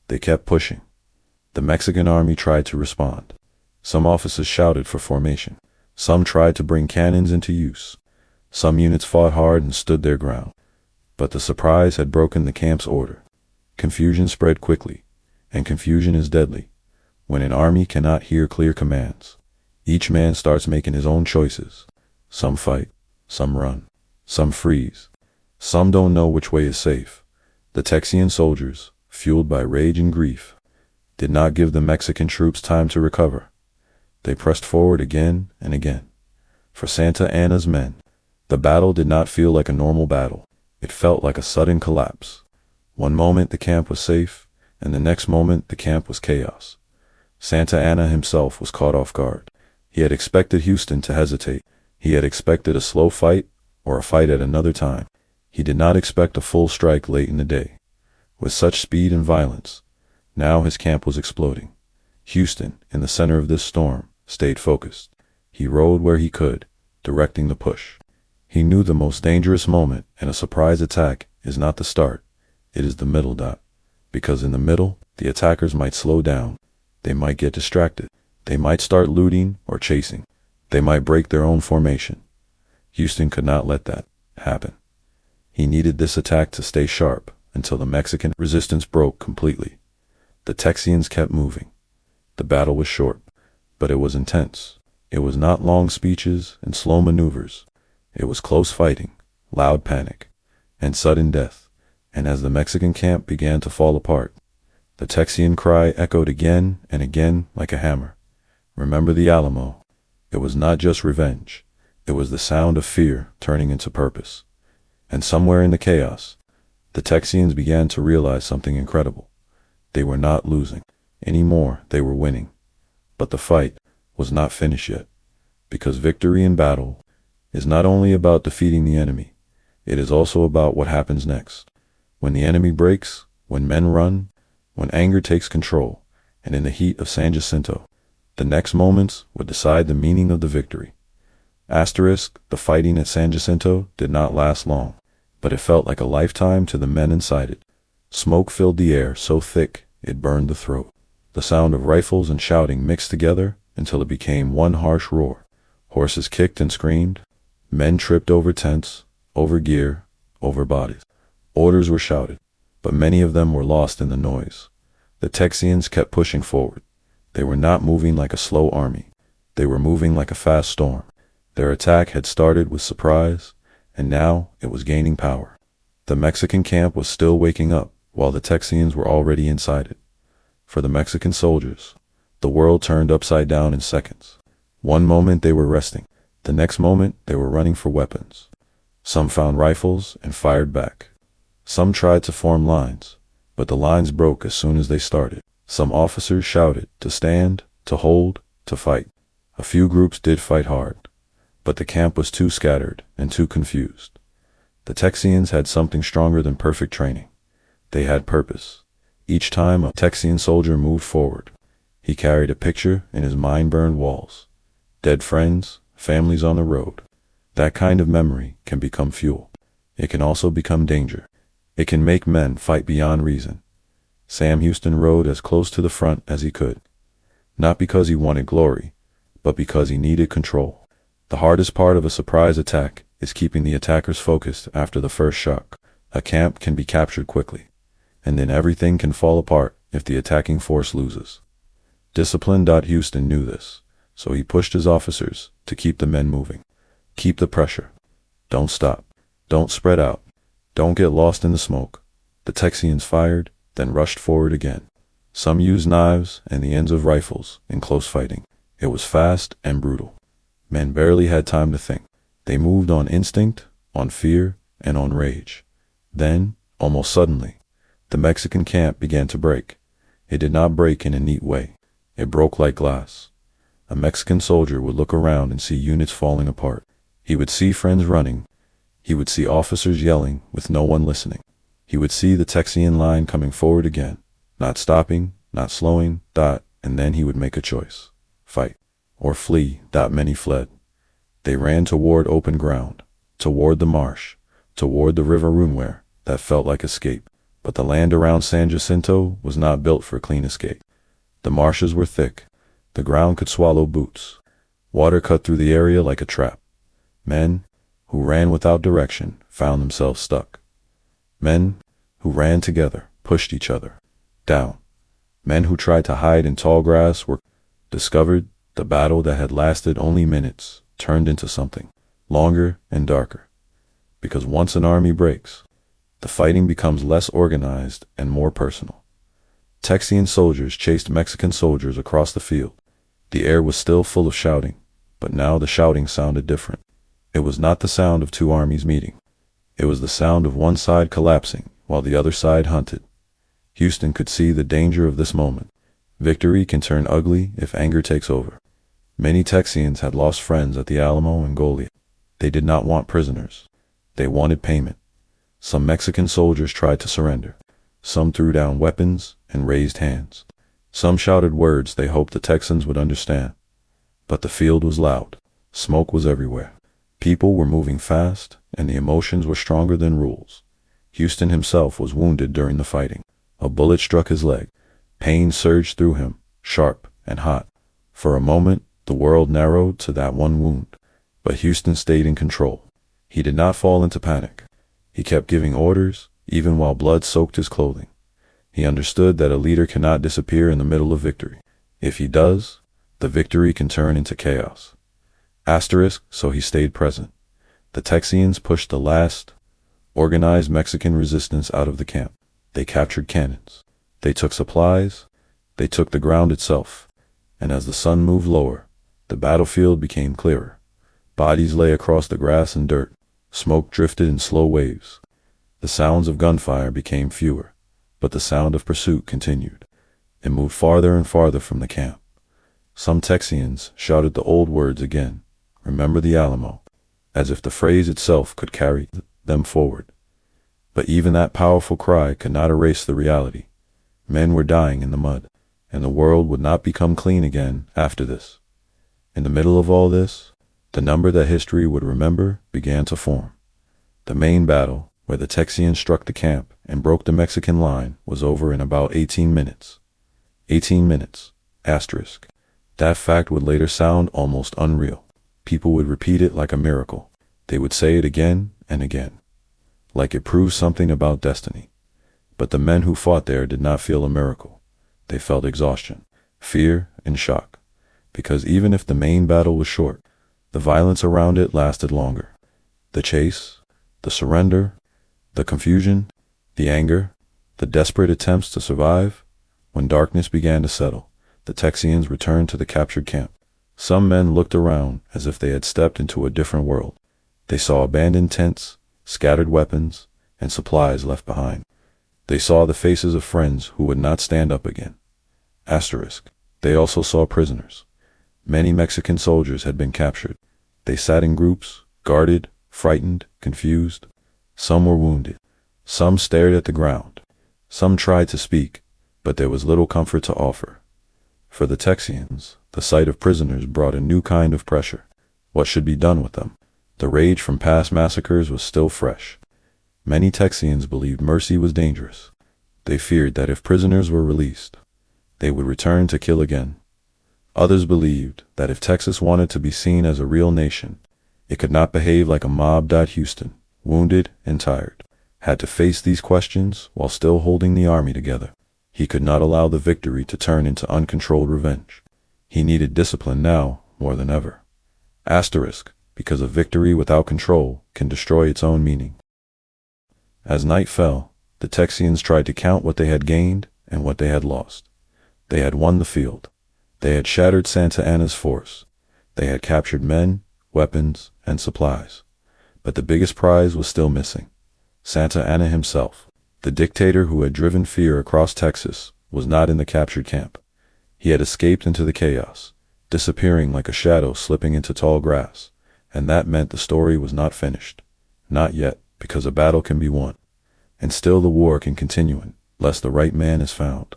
They kept pushing. The Mexican army tried to respond. Some officers shouted for formation. Some tried to bring cannons into use. Some units fought hard and stood their ground. But the surprise had broken the camp's order. Confusion spread quickly, and confusion is deadly. When an army cannot hear clear commands, each man starts making his own choices. Some fight, some run, some freeze. Some don't know which way is safe. The Texian soldiers, fueled by rage and grief, did not give the Mexican troops time to recover. They pressed forward again and again. For Santa Anna's men, the battle did not feel like a normal battle. It felt like a sudden collapse. One moment the camp was safe, and the next moment the camp was chaos. Santa Anna himself was caught off guard. He had expected Houston to hesitate. He had expected a slow fight or a fight at another time. He did not expect a full strike late in the day. With such speed and violence, now his camp was exploding. Houston, in the center of this storm, stayed focused. He rode where he could, directing the push. He knew the most dangerous moment in a surprise attack is not the start, it is the middle dot. Because in the middle, the attackers might slow down. They might get distracted. They might start looting or chasing. They might break their own formation. Houston could not let that happen. He needed this attack to stay sharp until the Mexican resistance broke completely. The Texians kept moving. The battle was short, but it was intense. It was not long speeches and slow maneuvers. It was close fighting, loud panic, and sudden death. And as the Mexican camp began to fall apart, the Texian cry echoed again and again like a hammer. Remember the Alamo. It was not just revenge. It was the sound of fear turning into purpose. And somewhere in the chaos, the Texians began to realize something incredible. They were not losing anymore, they were winning. But the fight was not finished yet, because victory in battle is not only about defeating the enemy, it is also about what happens next. When the enemy breaks, when men run, when anger takes control, and in the heat of San Jacinto, the next moments would decide the meaning of the victory. Asterisk, the fighting at San Jacinto did not last long, but it felt like a lifetime to the men inside it. Smoke filled the air so thick it burned the throat. The sound of rifles and shouting mixed together until it became one harsh roar. Horses kicked and screamed. Men tripped over tents, over gear, over bodies. Orders were shouted, but many of them were lost in the noise. The Texians kept pushing forward. They were not moving like a slow army. They were moving like a fast storm. Their attack had started with surprise, and now it was gaining power. The Mexican camp was still waking up, while the Texians were already inside it. For the Mexican soldiers, the world turned upside down in seconds. One moment they were resting. The next moment they were running for weapons. Some found rifles and fired back. Some tried to form lines, but the lines broke as soon as they started. Some officers shouted to stand, to hold, to fight. A few groups did fight hard, but the camp was too scattered and too confused. The Texians had something stronger than perfect training. They had purpose. Each time a Texian soldier moved forward, he carried a picture in his mind-burned walls. Dead friends, families on the road. That kind of memory can become fuel. It can also become danger. It can make men fight beyond reason. Sam Houston rode as close to the front as he could. Not because he wanted glory, but because he needed control. The hardest part of a surprise attack is keeping the attackers focused after the first shock. A camp can be captured quickly, and then everything can fall apart if the attacking force loses. Disciplined. Houston knew this, so he pushed his officers to keep the men moving. Keep the pressure. Don't stop. Don't spread out. Don't get lost in the smoke. The Texians fired, then rushed forward again. Some used knives and the ends of rifles in close fighting. It was fast and brutal. Men barely had time to think. They moved on instinct, on fear, and on rage. Then, almost suddenly, the Mexican camp began to break. It did not break in a neat way. It broke like glass. A Mexican soldier would look around and see units falling apart. He would see friends running. He would see officers yelling with no one listening. He would see the Texian line coming forward again, not stopping, not slowing, and then he would make a choice. Fight or flee. Many fled. They ran toward open ground, toward the marsh, toward the river Runaway that felt like escape. But the land around San Jacinto was not built for clean escape. The marshes were thick. The ground could swallow boots. Water cut through the area like a trap. Men who ran without direction found themselves stuck. Men who ran together pushed each other down. Men who tried to hide in tall grass were discovered. The battle that had lasted only minutes turned into something longer and darker. Because once an army breaks, the fighting becomes less organized and more personal. Texian soldiers chased Mexican soldiers across the field. The air was still full of shouting, but now the shouting sounded different. It was not the sound of two armies meeting. It was the sound of one side collapsing while the other side hunted. Houston could see the danger of this moment. Victory can turn ugly if anger takes over. Many Texians had lost friends at the Alamo and Goliad. They did not want prisoners. They wanted payment. Some Mexican soldiers tried to surrender. Some threw down weapons and raised hands. Some shouted words they hoped the Texans would understand. But the field was loud. Smoke was everywhere. People were moving fast, and the emotions were stronger than rules. Houston himself was wounded during the fighting. A bullet struck his leg. Pain surged through him, sharp and hot. For a moment, the world narrowed to that one wound. But Houston stayed in control. He did not fall into panic. He kept giving orders, even while blood soaked his clothing. He understood that a leader cannot disappear in the middle of victory. If he does, the victory can turn into chaos. So he stayed present. The Texians pushed the last organized Mexican resistance out of the camp. They captured cannons. They took supplies. They took the ground itself. And as the sun moved lower, the battlefield became clearer. Bodies lay across the grass and dirt. Smoke drifted in slow waves. The sounds of gunfire became fewer, but the sound of pursuit continued. It moved farther and farther from the camp. Some Texians shouted the old words again, "Remember the Alamo," as if the phrase itself could carry them forward. But even that powerful cry could not erase the reality. Men were dying in the mud, and the world would not become clean again after this. In the middle of all this, the number that history would remember began to form. The main battle, where the Texians struck the camp and broke the Mexican line, was over in about 18 minutes. 18 minutes, asterisk. That fact would later sound almost unreal. People would repeat it like a miracle. They would say it again and again, like it proved something about destiny. But the men who fought there did not feel a miracle. They felt exhaustion, fear, and shock. Because even if the main battle was short, the violence around it lasted longer. The chase, the surrender, the confusion, the anger, the desperate attempts to survive. When darkness began to settle, the Texians returned to the captured camp. Some men looked around as if they had stepped into a different world. They saw abandoned tents, scattered weapons, and supplies left behind. They saw the faces of friends who would not stand up again. Asterisk. They also saw prisoners. Many Mexican soldiers had been captured. They sat in groups, guarded, frightened, confused. Some were wounded. Some stared at the ground. Some tried to speak, but there was little comfort to offer. For the Texians, the sight of prisoners brought a new kind of pressure. What should be done with them? The rage from past massacres was still fresh. Many Texians believed mercy was dangerous. They feared that if prisoners were released, they would return to kill again. Others believed that if Texas wanted to be seen as a real nation, it could not behave like a mob. Houston, wounded and tired, had to face these questions while still holding the army together. He could not allow the victory to turn into uncontrolled revenge. He needed discipline now more than ever. Asterisk, because a victory without control can destroy its own meaning. As night fell, the Texians tried to count what they had gained and what they had lost. They had won the field. They had shattered Santa Anna's force. They had captured men, weapons, and supplies. But the biggest prize was still missing. Santa Anna himself, the dictator who had driven fear across Texas, was not in the captured camp. He had escaped into the chaos, disappearing like a shadow slipping into tall grass, and that meant the story was not finished. Not yet, because a battle can be won, and still the war can continue unless the right man is found.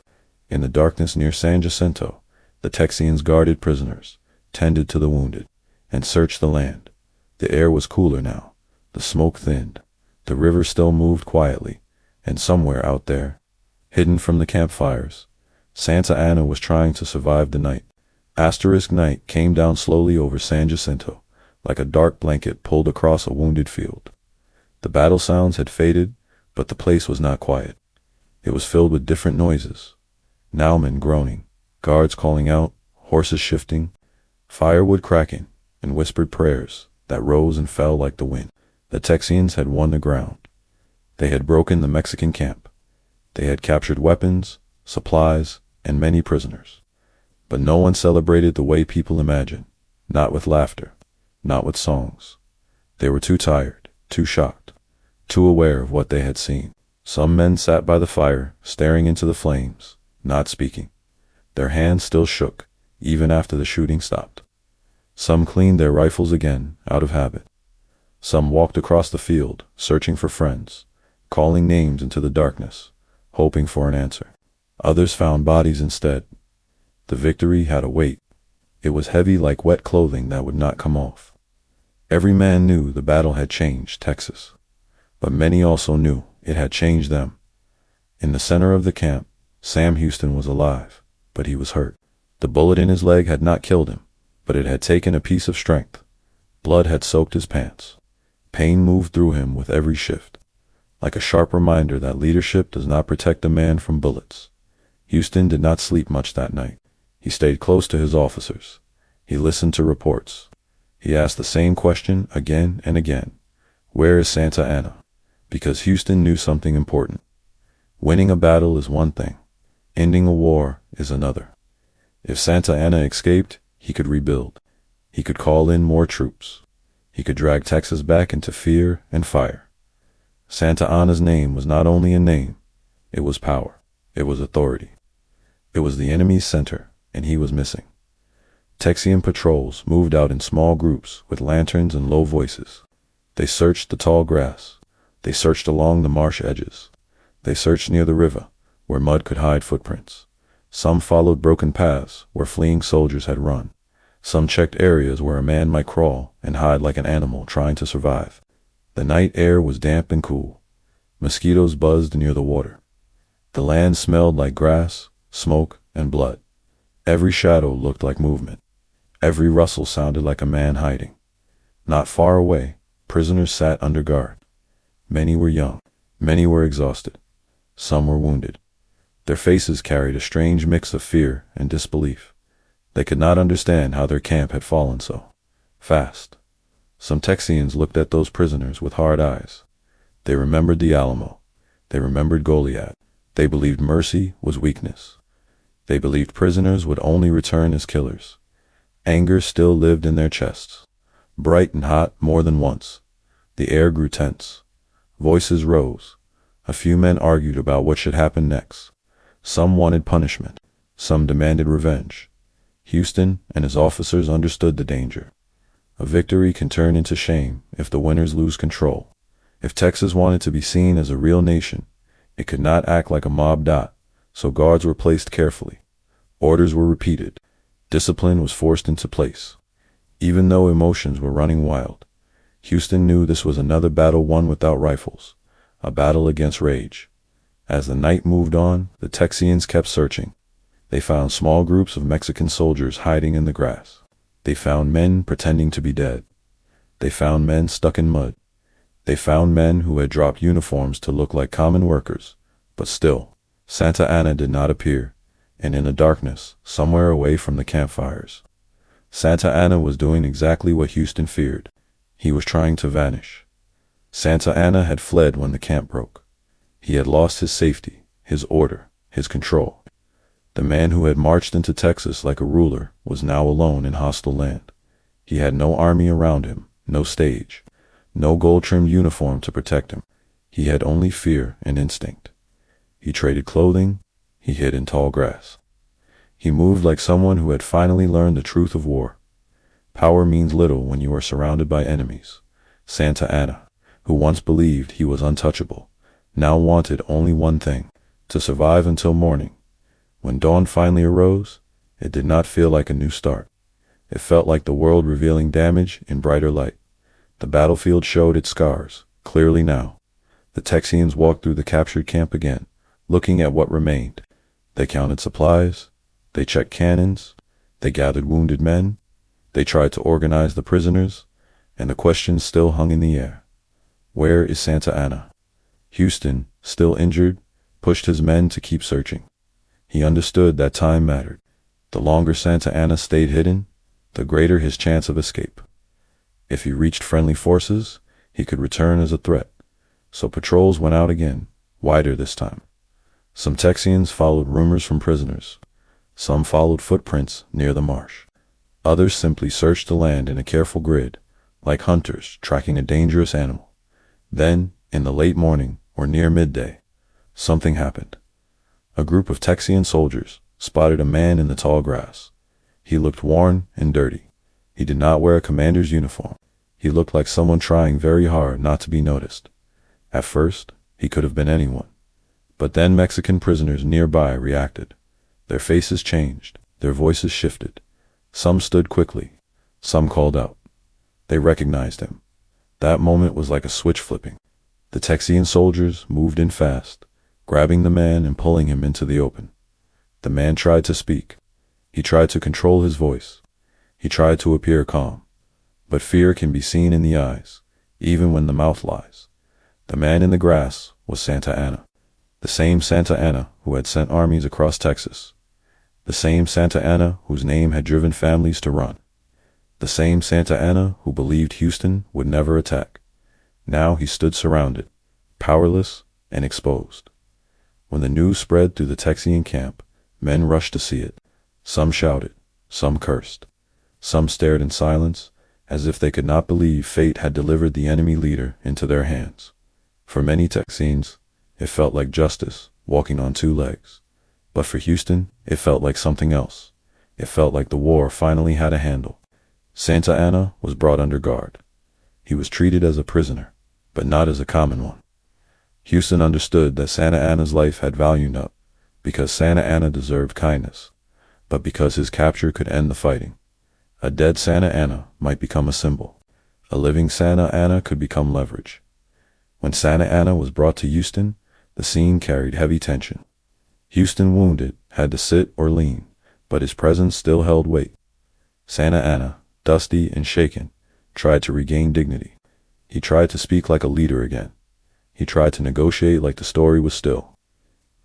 In the darkness near San Jacinto, the Texians guarded prisoners, tended to the wounded, and searched the land. The air was cooler now. The smoke thinned. The river still moved quietly, and somewhere out there, hidden from the campfires, Santa Anna was trying to survive the night. Asterisk. Night came down slowly over San Jacinto, like a dark blanket pulled across a wounded field. The battle sounds had faded, but the place was not quiet. It was filled with different noises. Now men groaning, guards calling out, horses shifting, firewood cracking, and whispered prayers that rose and fell like the wind. The Texians had won the ground. They had broken the Mexican camp. They had captured weapons, supplies, and many prisoners. But no one celebrated the way people imagine, not with laughter, not with songs. They were too tired, too shocked, too aware of what they had seen. Some men sat by the fire, staring into the flames, not speaking. Their hands still shook, even after the shooting stopped. Some cleaned their rifles again, out of habit. Some walked across the field, searching for friends, calling names into the darkness, hoping for an answer. Others found bodies instead. The victory had a weight. It was heavy like wet clothing that would not come off. Every man knew the battle had changed Texas, but many also knew it had changed them. In the center of the camp, Sam Houston was alive, but he was hurt. The bullet in his leg had not killed him, but it had taken a piece of strength. Blood had soaked his pants. Pain moved through him with every shift, like a sharp reminder that leadership does not protect a man from bullets. Houston did not sleep much that night. He stayed close to his officers. He listened to reports. He asked the same question again and again. Where is Santa Anna? Because Houston knew something important. Winning a battle is one thing. Ending a war is another. If Santa Anna escaped, he could rebuild. He could call in more troops. He could drag Texas back into fear and fire. Santa Anna's name was not only a name, it was power. It was authority. It was the enemy's center, and he was missing. Texian patrols moved out in small groups with lanterns and low voices. They searched the tall grass. They searched along the marsh edges. They searched near the river, where mud could hide footprints. Some followed broken paths where fleeing soldiers had run. Some checked areas where a man might crawl and hide like an animal trying to survive. The night air was damp and cool. Mosquitoes buzzed near the water. The land smelled like grass, smoke, and blood. Every shadow looked like movement. Every rustle sounded like a man hiding. Not far away, prisoners sat under guard. Many were young. Many were exhausted. Some were wounded. Their faces carried a strange mix of fear and disbelief. They could not understand how their camp had fallen so fast. Some Texians looked at those prisoners with hard eyes. They remembered the Alamo. They remembered Goliad. They believed mercy was weakness. They believed prisoners would only return as killers. Anger still lived in their chests, bright and hot more than once. The air grew tense. Voices rose. A few men argued about what should happen next. Some wanted punishment. Some demanded revenge. Houston and his officers understood the danger. A victory can turn into shame if the winners lose control. If Texas wanted to be seen as a real nation, it could not act like a mob dot, so guards were placed carefully. Orders were repeated. Discipline was forced into place. Even though emotions were running wild, Houston knew this was another battle won without rifles, a battle against rage. As the night moved on, the Texians kept searching. They found small groups of Mexican soldiers hiding in the grass. They found men pretending to be dead. They found men stuck in mud. They found men who had dropped uniforms to look like common workers. But still, Santa Anna did not appear, and in the darkness, somewhere away from the campfires, Santa Anna was doing exactly what Houston feared. He was trying to vanish. Santa Anna had fled when the camp broke. He had lost his safety, his order, his control. The man who had marched into Texas like a ruler was now alone in hostile land. He had no army around him, no stage, no gold-trimmed uniform to protect him. He had only fear and instinct. He traded clothing. He hid in tall grass. He moved like someone who had finally learned the truth of war. Power means little when you are surrounded by enemies. Santa Anna, who once believed he was untouchable, now wanted only one thing: to survive until morning. When dawn finally arose, it did not feel like a new start. It felt like the world revealing damage in brighter light. The battlefield showed its scars, clearly now. The Texians walked through the captured camp again, looking at what remained. They counted supplies. They checked cannons. They gathered wounded men. They tried to organize the prisoners, and the question still hung in the air. Where is Santa Anna? Houston, still injured, pushed his men to keep searching. He understood that time mattered. The longer Santa Anna stayed hidden, the greater his chance of escape. If he reached friendly forces, he could return as a threat. So patrols went out again, wider this time. Some Texians followed rumors from prisoners. Some followed footprints near the marsh. Others simply searched the land in a careful grid, like hunters tracking a dangerous animal. Then, in the late morning or near midday, something happened. A group of Texian soldiers spotted a man in the tall grass. He looked worn and dirty. He did not wear a commander's uniform. He looked like someone trying very hard not to be noticed. At first, he could have been anyone. But then Mexican prisoners nearby reacted. Their faces changed. Their voices shifted. Some stood quickly. Some called out. They recognized him. That moment was like a switch flipping. The Texian soldiers moved in fast, grabbing the man and pulling him into the open. The man tried to speak. He tried to control his voice. He tried to appear calm. But fear can be seen in the eyes, even when the mouth lies. The man in the grass was Santa Anna. The same Santa Anna who had sent armies across Texas. The same Santa Anna whose name had driven families to run. The same Santa Anna who believed Houston would never attack. Now he stood surrounded, powerless and exposed. When the news spread through the Texian camp, men rushed to see it. Some shouted, some cursed, some stared in silence, as if they could not believe fate had delivered the enemy leader into their hands. For many Texians, it felt like justice, walking on two legs. But for Houston, it felt like something else. It felt like the war finally had a handle. Santa Anna was brought under guard. He was treated as a prisoner, but not as a common one. Houston understood that Santa Anna's life had value not because Santa Anna deserved kindness, but because his capture could end the fighting. A dead Santa Anna might become a symbol. A living Santa Anna could become leverage. When Santa Anna was brought to Houston, the scene carried heavy tension. Houston, wounded, had to sit or lean, but his presence still held weight. Santa Anna, dusty and shaken, tried to regain dignity. He tried to speak like a leader again. He tried to negotiate like the story was still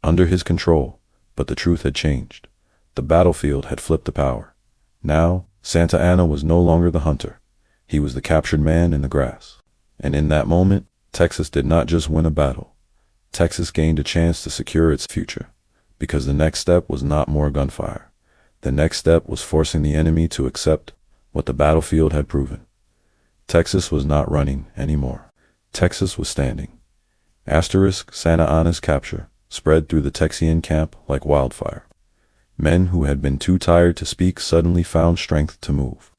under his control, but the truth had changed. The battlefield had flipped the power. Now, Santa Anna was no longer the hunter. He was the captured man in the grass. And in that moment, Texas did not just win a battle. Texas gained a chance to secure its future, because the next step was not more gunfire. The next step was forcing the enemy to accept what the battlefield had proven. Texas was not running anymore. Texas was standing. Santa Anna's capture spread through the Texian camp like wildfire. Men who had been too tired to speak suddenly found strength to move.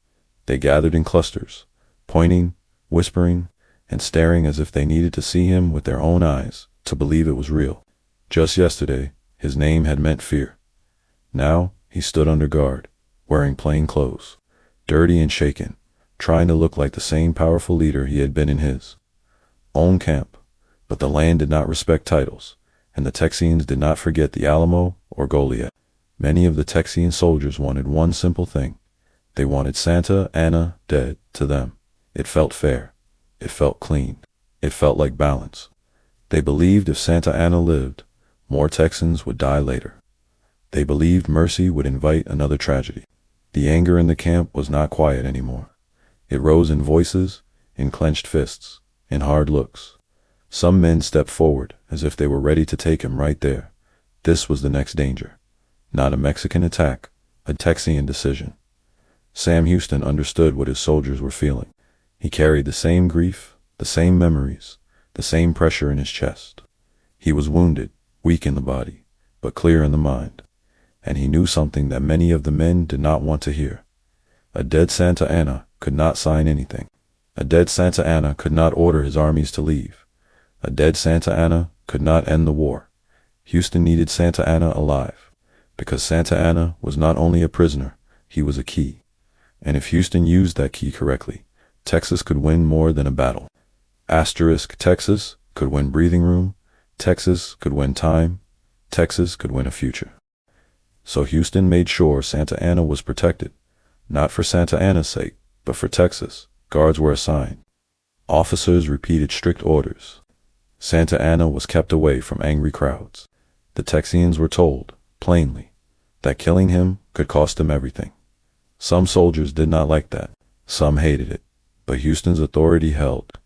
They gathered in clusters, pointing, whispering, and staring as if they needed to see him with their own eyes to believe it was real. Just yesterday, his name had meant fear. Now, he stood under guard, wearing plain clothes, dirty and shaken, trying to look like the same powerful leader he had been in his own camp. But the land did not respect titles, and the Texians did not forget the Alamo or Goliath. Many of the Texian soldiers wanted one simple thing. They wanted Santa Anna dead to them. It felt fair. It felt clean. It felt like balance. They believed if Santa Anna lived, more Texans would die later. They believed mercy would invite another tragedy. The anger in the camp was not quiet anymore. It rose in voices, in clenched fists, in hard looks. Some men stepped forward as if they were ready to take him right there. This was the next danger. Not a Mexican attack, a Texian decision. Sam Houston understood what his soldiers were feeling. He carried the same grief, the same memories, the same pressure in his chest. He was wounded, weak in the body, but clear in the mind. And he knew something that many of the men did not want to hear. A dead Santa Anna could not sign anything. A dead Santa Anna could not order his armies to leave. A dead Santa Anna could not end the war. Houston needed Santa Anna alive, because Santa Anna was not only a prisoner, he was a key. And if Houston used that key correctly, Texas could win more than a battle. Texas could win breathing room. Texas could win time. Texas could win a future. So Houston made sure Santa Anna was protected, not for Santa Anna's sake, but for Texas. Guards were assigned. Officers repeated strict orders. Santa Anna was kept away from angry crowds. The Texians were told, plainly, that killing him could cost them everything. Some soldiers did not like that. Some hated it. But Houston's authority held.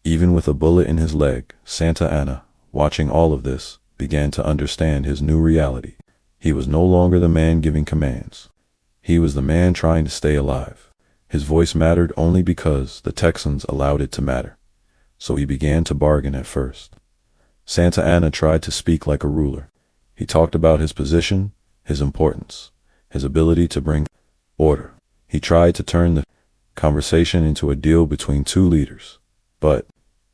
Even with a bullet in his leg, Santa Anna, watching all of this, began to understand his new reality. He was no longer the man giving commands. He was the man trying to stay alive. His voice mattered only because the Texans allowed it to matter. So he began to bargain at first. Santa Anna tried to speak like a ruler. He talked about his position, his importance, his ability to bring order. He tried to turn the conversation into a deal between two leaders. But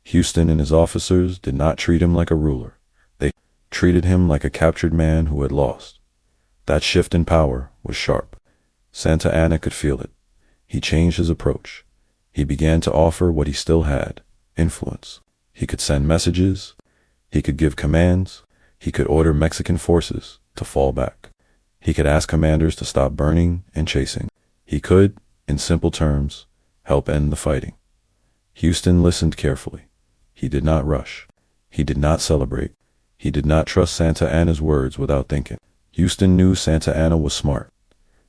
Houston and his officers did not treat him like a ruler. They treated him like a captured man who had lost. That shift in power was sharp. Santa Anna could feel it. He changed his approach. He began to offer what he still had, influence. He could send messages. He could give commands. He could order Mexican forces to fall back. He could ask commanders to stop burning and chasing. He could, in simple terms, help end the fighting. Houston listened carefully. He did not rush. He did not celebrate. He did not trust Santa Anna's words without thinking. Houston knew Santa Anna was smart,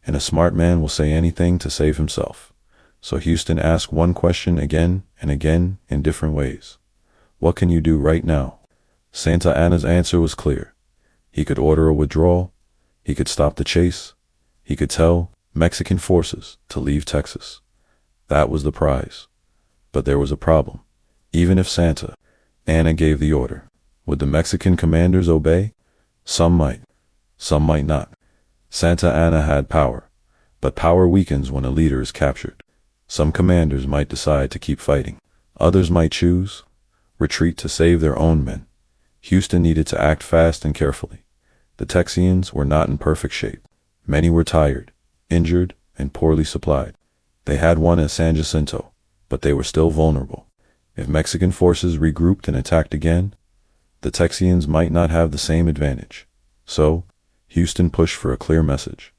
and a smart man will say anything to save himself. So Houston asked one question again and again in different ways. What can you do right now? Santa Anna's answer was clear. He could order a withdrawal. He could stop the chase. He could tell Mexican forces to leave Texas. That was the prize. But there was a problem. Even if Santa Anna gave the order, would the Mexican commanders obey? Some might not. Santa Anna had power, but power weakens when a leader is captured. Some commanders might decide to keep fighting. Others might choose retreat to save their own men. Houston needed to act fast and carefully. The Texians were not in perfect shape. Many were tired, injured, and poorly supplied. They had won at San Jacinto, but they were still vulnerable. If Mexican forces regrouped and attacked again, the Texians might not have the same advantage. So, Houston pushed for a clear message.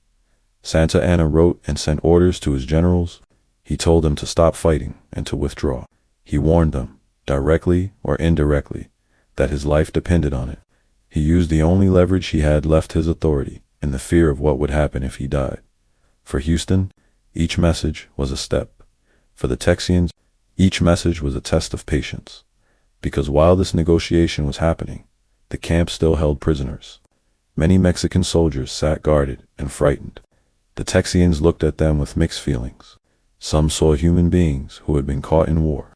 Santa Anna wrote and sent orders to his generals. He told them to stop fighting and to withdraw. He warned them, directly or indirectly, that his life depended on it. He used the only leverage he had left, his authority, and the fear of what would happen if he died. For Houston, each message was a step. For the Texians, each message was a test of patience. Because while this negotiation was happening, the camp still held prisoners. Many Mexican soldiers sat guarded and frightened. The Texians looked at them with mixed feelings. Some saw human beings who had been caught in war.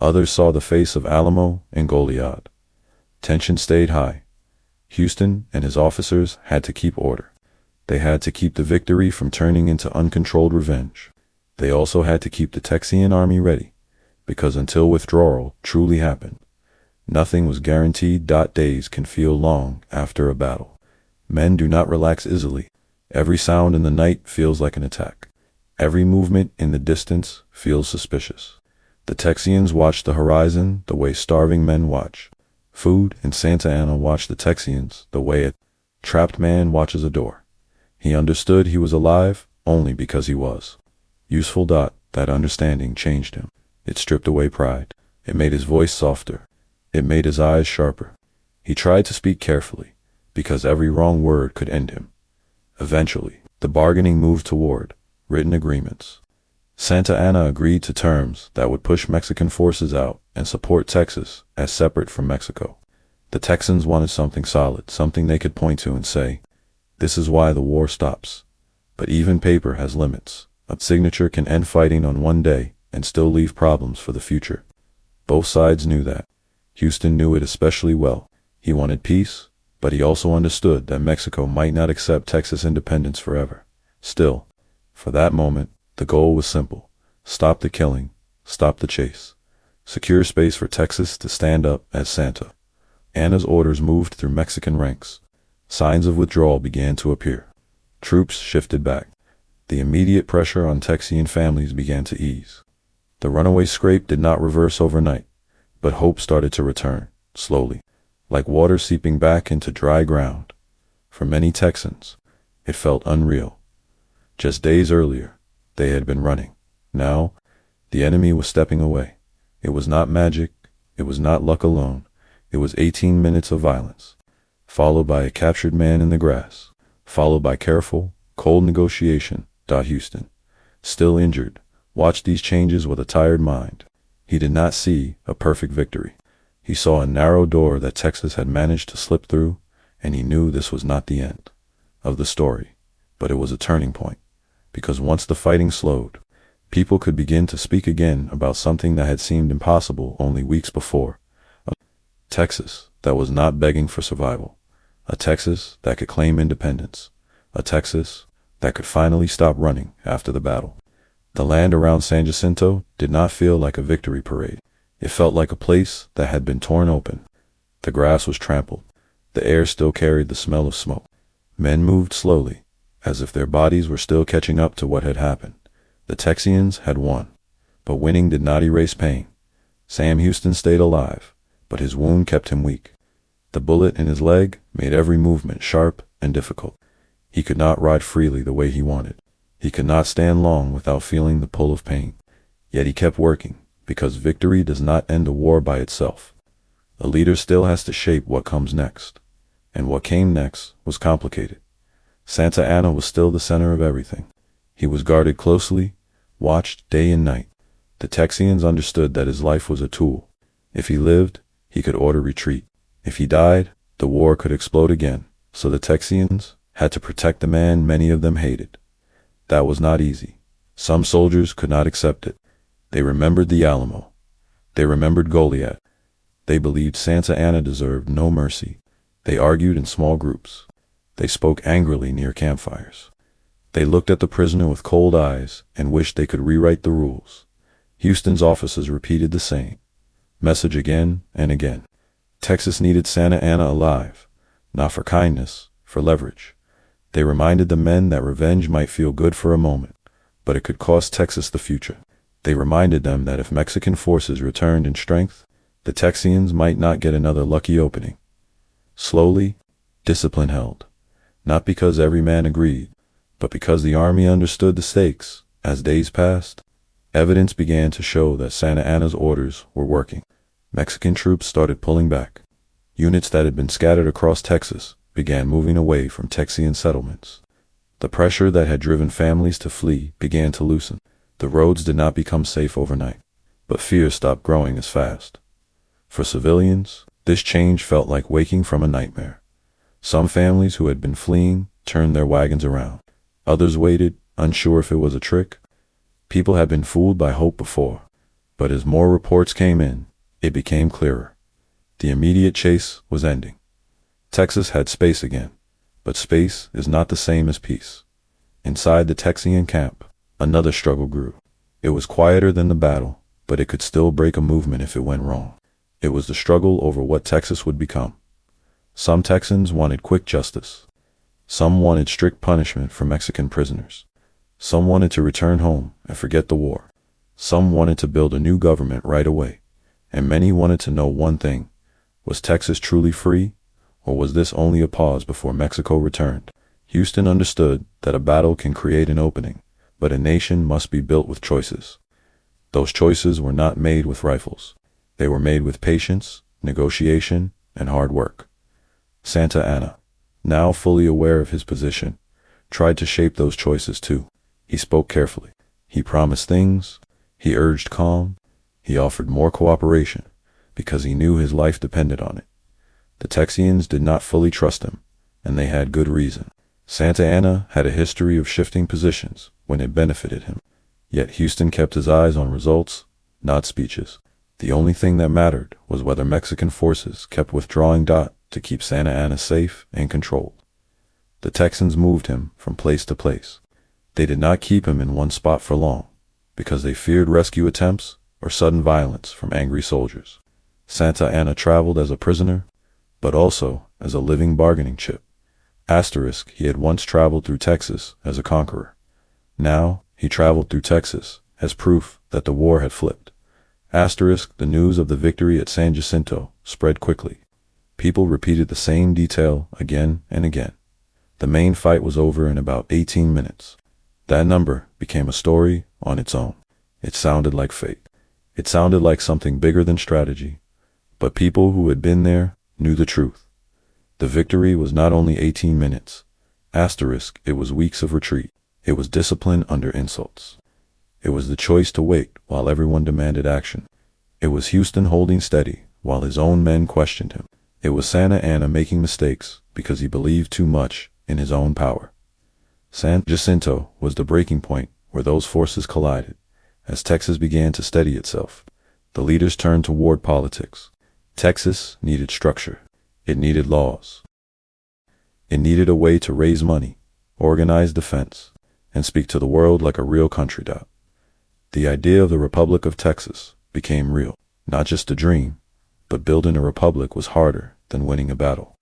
Others saw the face of Alamo and Goliad. Tension stayed high. Houston and his officers had to keep order. They had to keep the victory from turning into uncontrolled revenge. They also had to keep the Texian army ready, because until withdrawal truly happened, nothing was guaranteed. Days can feel long after a battle. Men do not relax easily. Every sound in the night feels like an attack. Every movement in the distance feels suspicious. The Texians watched the horizon the way starving men watch food, and Santa Anna watched the Texians the way a trapped man watches a door. He understood he was alive only because he was. Useful. That understanding changed him. It stripped away pride. It made his voice softer. It made his eyes sharper. He tried to speak carefully, because every wrong word could end him. Eventually, the bargaining moved toward written agreements. Santa Anna agreed to terms that would push Mexican forces out and support Texas as separate from Mexico. The Texans wanted something solid, something they could point to and say, "This is why the war stops." But even paper has limits. A signature can end fighting on one day and still leave problems for the future. Both sides knew that. Houston knew it especially well. He wanted peace, but he also understood that Mexico might not accept Texas independence forever. Still, for that moment, the goal was simple. Stop the killing, stop the chase. Secure space for Texas to stand up as Santa Anna's orders moved through Mexican ranks. Signs of withdrawal began to appear. Troops shifted back. The immediate pressure on Texian families began to ease. The Runaway Scrape did not reverse overnight, but hope started to return, slowly, like water seeping back into dry ground. For many Texans, it felt unreal. Just days earlier, they had been running. Now, the enemy was stepping away. It was not magic. It was not luck alone. It was 18 minutes of violence, followed by a captured man in the grass, followed by careful, cold negotiation. Houston, still injured, watched these changes with a tired mind. He did not see a perfect victory. He saw a narrow door that Texas had managed to slip through, and he knew this was not the end of the story, but it was a turning point. Because once the fighting slowed, people could begin to speak again about something that had seemed impossible only weeks before. A Texas that was not begging for survival. A Texas that could claim independence. A Texas that could finally stop running after the battle. The land around San Jacinto did not feel like a victory parade. It felt like a place that had been torn open. The grass was trampled. The air still carried the smell of smoke. Men moved slowly, as if their bodies were still catching up to what had happened. The Texians had won, but winning did not erase pain. Sam Houston stayed alive, but his wound kept him weak. The bullet in his leg made every movement sharp and difficult. He could not ride freely the way he wanted. He could not stand long without feeling the pull of pain. Yet he kept working, because victory does not end a war by itself. A leader still has to shape what comes next. And what came next was complicated. Santa Anna was still the center of everything. He was guarded closely, watched day and night. The Texians understood that his life was a tool. If he lived, he could order retreat. If he died, the war could explode again, so the Texians had to protect the man many of them hated. That was not easy. Some soldiers could not accept it. They remembered the Alamo. They remembered Goliath. They believed Santa Anna deserved no mercy. They argued in small groups. They spoke angrily near campfires. They looked at the prisoner with cold eyes and wished they could rewrite the rules. Houston's officers repeated the same message again and again. Texas needed Santa Anna alive, not for kindness, for leverage. They reminded the men that revenge might feel good for a moment, but it could cost Texas the future. They reminded them that if Mexican forces returned in strength, the Texians might not get another lucky opening. Slowly, discipline held, not because every man agreed, but because the army understood the stakes. As days passed, evidence began to show that Santa Anna's orders were working. Mexican troops started pulling back. Units that had been scattered across Texas began moving away from Texian settlements. The pressure that had driven families to flee began to loosen. The roads did not become safe overnight, but fear stopped growing as fast. For civilians, this change felt like waking from a nightmare. Some families who had been fleeing turned their wagons around. Others waited, unsure if it was a trick. People had been fooled by hope before, but as more reports came in, it became clearer. The immediate chase was ending. Texas had space again, but space is not the same as peace. Inside the Texian camp, another struggle grew. It was quieter than the battle, but it could still break a movement if it went wrong. It was the struggle over what Texas would become. Some Texans wanted quick justice. Some wanted strict punishment for Mexican prisoners. Some wanted to return home and forget the war. Some wanted to build a new government right away. And many wanted to know one thing: was Texas truly free, or was this only a pause before Mexico returned? Houston understood that a battle can create an opening, but a nation must be built with choices. Those choices were not made with rifles. They were made with patience, negotiation, and hard work. Santa Anna, now fully aware of his position, tried to shape those choices too. He spoke carefully. He promised things. He urged calm. He offered more cooperation because he knew his life depended on it. The Texians did not fully trust him, and they had good reason. Santa Anna had a history of shifting positions when it benefited him. Yet Houston kept his eyes on results, not speeches. The only thing that mattered was whether Mexican forces kept withdrawing to keep Santa Anna safe and controlled. The Texans moved him from place to place. They did not keep him in one spot for long, because they feared rescue attempts or sudden violence from angry soldiers. Santa Anna traveled as a prisoner, but also as a living bargaining chip. Asterisk, he had once traveled through Texas as a conqueror. Now, he traveled through Texas as proof that the war had flipped. Asterisk, the news of the victory at San Jacinto spread quickly. People repeated the same detail again and again. The main fight was over in about 18 minutes. That number became a story on its own. It sounded like fate. It sounded like something bigger than strategy. But people who had been there knew the truth. The victory was not only 18 minutes. Asterisk, it was weeks of retreat. It was discipline under insults. It was the choice to wait while everyone demanded action. It was Houston holding steady while his own men questioned him. It was Santa Anna making mistakes because he believed too much in his own power. San Jacinto was the breaking point where those forces collided. As Texas began to steady itself, the leaders turned toward politics. Texas needed structure. It needed laws. It needed a way to raise money, organize defense, and speak to the world like a real country. The idea of the Republic of Texas became real. Not just a dream, but building a republic was harder than winning a battle.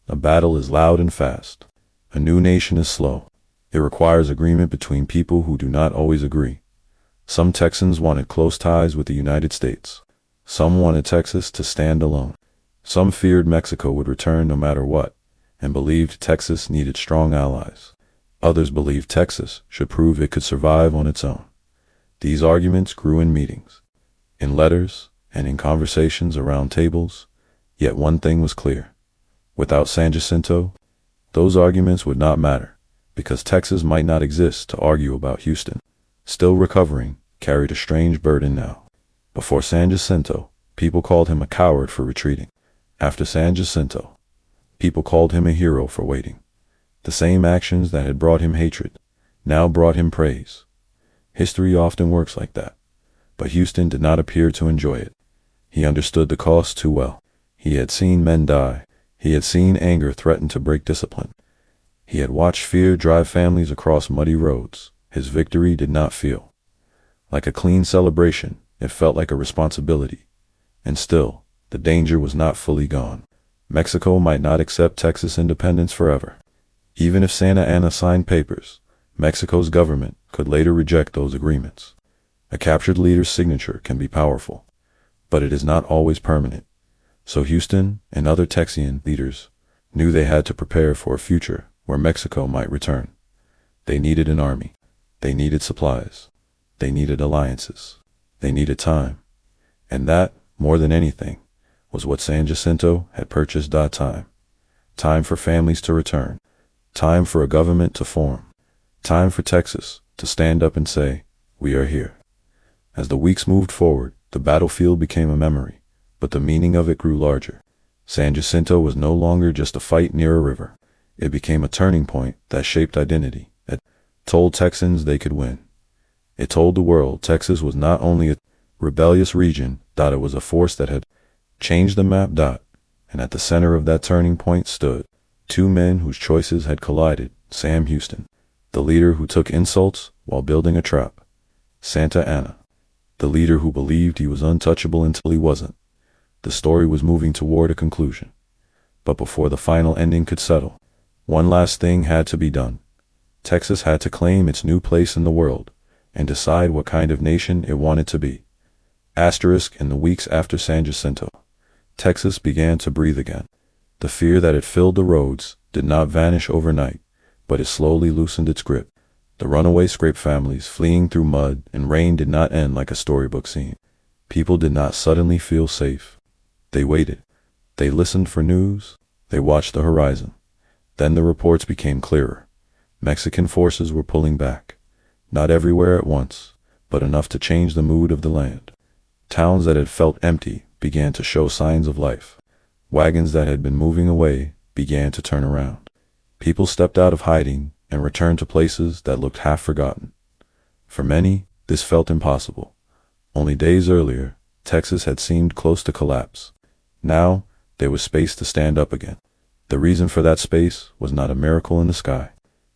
A battle is loud and fast. A new nation is slow. It requires agreement between people who do not always agree. Some Texans wanted close ties with the United States. Some wanted Texas to stand alone. Some feared Mexico would return no matter what, and believed Texas needed strong allies. Others believed Texas should prove it could survive on its own. These arguments grew in meetings, in letters, and in conversations around tables. Yet one thing was clear. Without San Jacinto, those arguments would not matter, because Texas might not exist to argue about Houston. Still recovering, carried a strange burden now. Before San Jacinto, People called him a coward for retreating. After San Jacinto, people called him a hero for waiting. The same actions that had brought him hatred now brought him praise. History often works like that. But Houston did not appear to enjoy it. He understood the cost too well. He had seen men die. He had seen anger threaten to break discipline. He had watched fear drive families across muddy roads. His victory did not feel like a clean celebration. It felt like a responsibility. And still, the danger was not fully gone. Mexico might not accept Texas independence forever. Even if Santa Anna signed papers, Mexico's government could later reject those agreements. A captured leader's signature can be powerful, but it is not always permanent. So Houston and other Texian leaders knew they had to prepare for a future where Mexico might return. They needed an army. They needed supplies. They needed alliances. They needed time. And that, more than anything, was what San Jacinto had purchased. Time. Time for families to return. Time for a government to form. Time for Texas to stand up and say, "We are here." As the weeks moved forward, the battlefield became a memory, but the meaning of it grew larger. San Jacinto was no longer just a fight near a river. It became a turning point that shaped identity. It told Texans they could win. It told the world Texas was not only a rebellious region, it was a force that had changed the map. And at the center of that turning point stood two men whose choices had collided. Sam Houston, the leader who took insults while building a trap. Santa Anna, the leader who believed he was untouchable until he wasn't. The story was moving toward a conclusion. But before the final ending could settle, one last thing had to be done. Texas had to claim its new place in the world and decide what kind of nation it wanted to be. In the weeks after San Jacinto, Texas began to breathe again. The fear that had filled the roads did not vanish overnight, but it slowly loosened its grip. The Runaway Scrape families fleeing through mud and rain did not end like a storybook scene. People did not suddenly feel safe. They waited. They listened for news. They watched the horizon. Then the reports became clearer. Mexican forces were pulling back. Not everywhere at once, but enough to change the mood of the land. Towns that had felt empty began to show signs of life. Wagons that had been moving away began to turn around. People stepped out of hiding and returned to places that looked half forgotten. For many, this felt impossible. Only days earlier, Texas had seemed close to collapse. Now, there was space to stand up again. The reason for that space was not a miracle in the sky.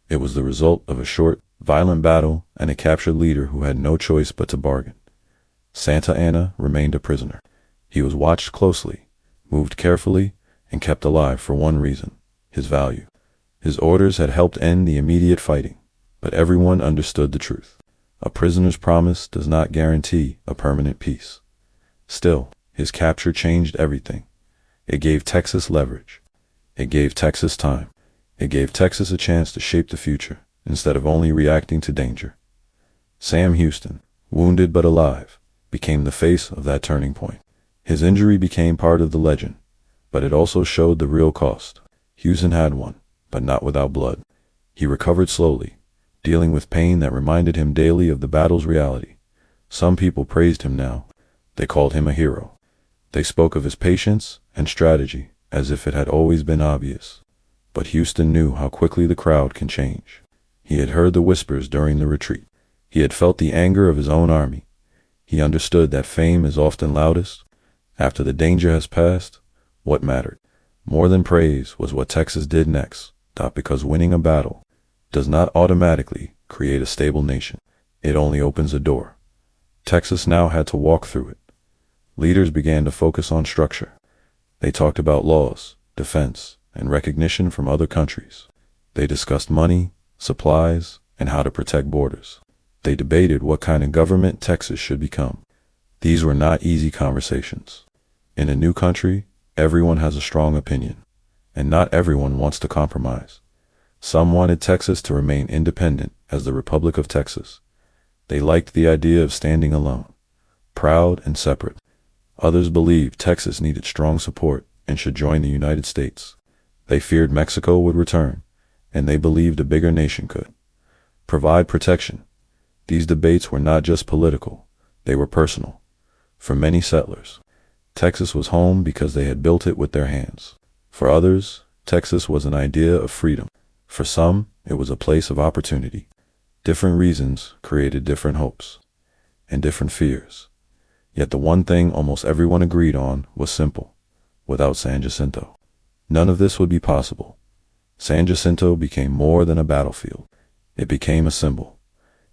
It was the result of a short, violent battle and a captured leader who had no choice but to bargain. Santa Anna remained a prisoner. He was watched closely, moved carefully, and kept alive for one reason: his value. His orders had helped end the immediate fighting, but everyone understood the truth. A prisoner's promise does not guarantee a permanent peace. Still, his capture changed everything. It gave Texas leverage. It gave Texas time. It gave Texas a chance to shape the future, instead of only reacting to danger. Sam Houston, wounded but alive, became the face of that turning point. His injury became part of the legend, but it also showed the real cost. Houston had won, but not without blood. He recovered slowly, dealing with pain that reminded him daily of the battle's reality. Some people praised him now. They called him a hero. They spoke of his patience and strategy as if it had always been obvious. But Houston knew how quickly the crowd can change. He had heard the whispers during the retreat. He had felt the anger of his own army. He understood that fame is often loudest. After the danger has passed, what mattered more than praise was what Texas did next. Because winning a battle does not automatically create a stable nation. It only opens a door. Texas now had to walk through it. Leaders began to focus on structure. They talked about laws, defense, and recognition from other countries. They discussed money, supplies, and how to protect borders. They debated what kind of government Texas should become. These were not easy conversations. In a new country, everyone has a strong opinion, and not everyone wants to compromise. Some wanted Texas to remain independent as the Republic of Texas. They liked the idea of standing alone, proud and separate. Others believed Texas needed strong support and should join the United States. They feared Mexico would return, and they believed a bigger nation could provide protection. These debates were not just political, they were personal. For many settlers, Texas was home because they had built it with their hands. For others, Texas was an idea of freedom. For some, it was a place of opportunity. Different reasons created different hopes and different fears. Yet the one thing almost everyone agreed on was simple. Without San Jacinto, none of this would be possible. San Jacinto became more than a battlefield. It became a symbol.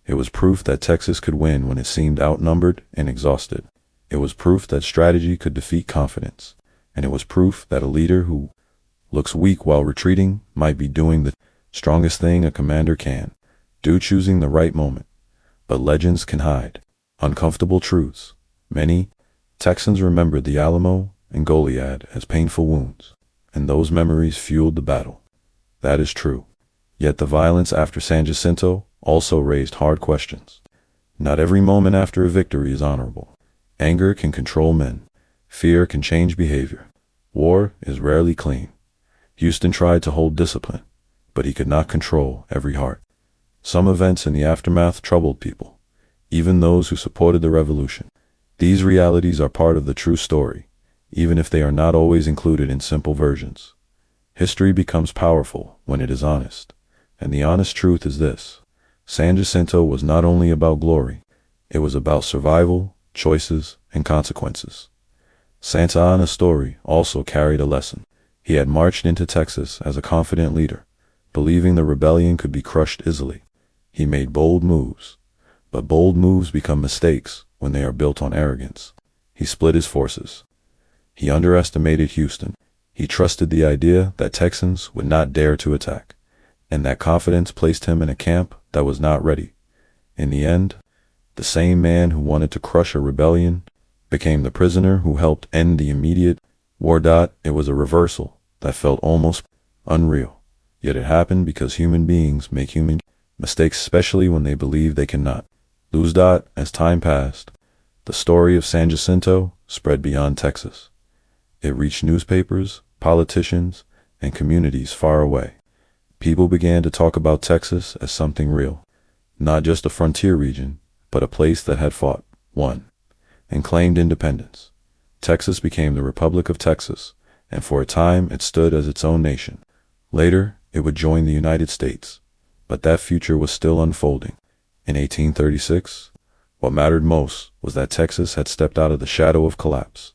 It was proof that Texas could win when it seemed outnumbered and exhausted. It was proof that strategy could defeat confidence. And it was proof that a leader who looks weak while retreating might be doing the strongest thing a commander can do, choosing the right moment. But legends can hide uncomfortable truths. Many Texans remembered the Alamo and Goliad as painful wounds, and those memories fueled the battle. That is true. Yet the violence after San Jacinto also raised hard questions. Not every moment after a victory is honorable. Anger can control men. Fear can change behavior. War is rarely clean. Houston tried to hold discipline, but he could not control every heart. Some events in the aftermath troubled people, even those who supported the revolution. These realities are part of the true story, even if they are not always included in simple versions. History becomes powerful when it is honest, and the honest truth is this: San Jacinto was not only about glory, it was about survival, choices, and consequences. Santa Anna's story also carried a lesson. He had marched into Texas as a confident leader, believing the rebellion could be crushed easily. He made bold moves, but bold moves become mistakes when they are built on arrogance. He split his forces. He underestimated Houston. He trusted the idea that Texans would not dare to attack, and that confidence placed him in a camp that was not ready. In the end, the same man who wanted to crush a rebellion became the prisoner who helped end the immediate war. It was a reversal that felt almost unreal. Yet it happened because human beings make human mistakes, especially when they believe they cannot lose. As time passed, the story of San Jacinto spread beyond Texas. It reached newspapers, politicians, and communities far away. People began to talk about Texas as something real, not just a frontier region, but a place that had fought, won, and claimed independence. Texas became the Republic of Texas, and for a time it stood as its own nation. Later, it would join the United States, but that future was still unfolding. In 1836, what mattered most was that Texas had stepped out of the shadow of collapse,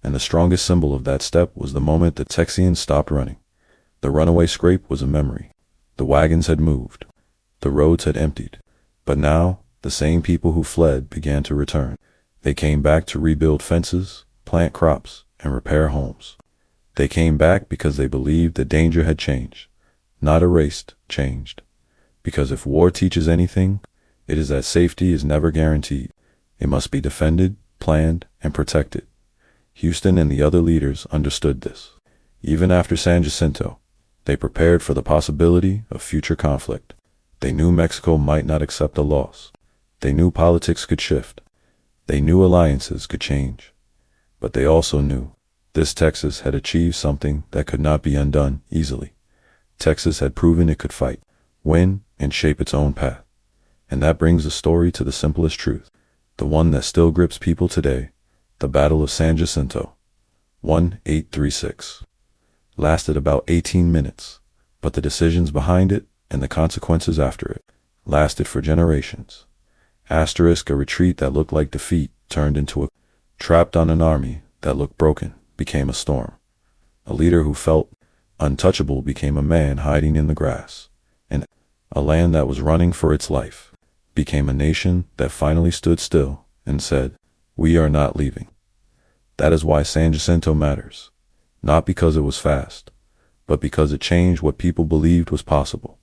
and the strongest symbol of that step was the moment that Texians stopped running. The Runaway Scrape was a memory. The wagons had moved. The roads had emptied. But now, the same people who fled began to return. They came back to rebuild fences, plant crops, and repair homes. They came back because they believed that danger had changed. Not erased, changed. Because if war teaches anything, it is that safety is never guaranteed. It must be defended, planned, and protected. Houston and the other leaders understood this. Even after San Jacinto, they prepared for the possibility of future conflict. They knew Mexico might not accept a loss. They knew politics could shift. They knew alliances could change. But they also knew this Texas had achieved something that could not be undone easily. Texas had proven it could fight, win, and shape its own path. And that brings the story to the simplest truth, the one that still grips people today. The Battle of San Jacinto, 1836, lasted about 18 minutes, but the decisions behind it and the consequences after it lasted for generations. A retreat that looked like defeat turned into a trapped on an army that looked broken became a storm. A leader who felt untouchable became a man hiding in the grass. And a land that was running for its life became a nation that finally stood still and said, "We are not leaving." That is why San Jacinto matters. Not because it was fast, but because it changed what people believed was possible.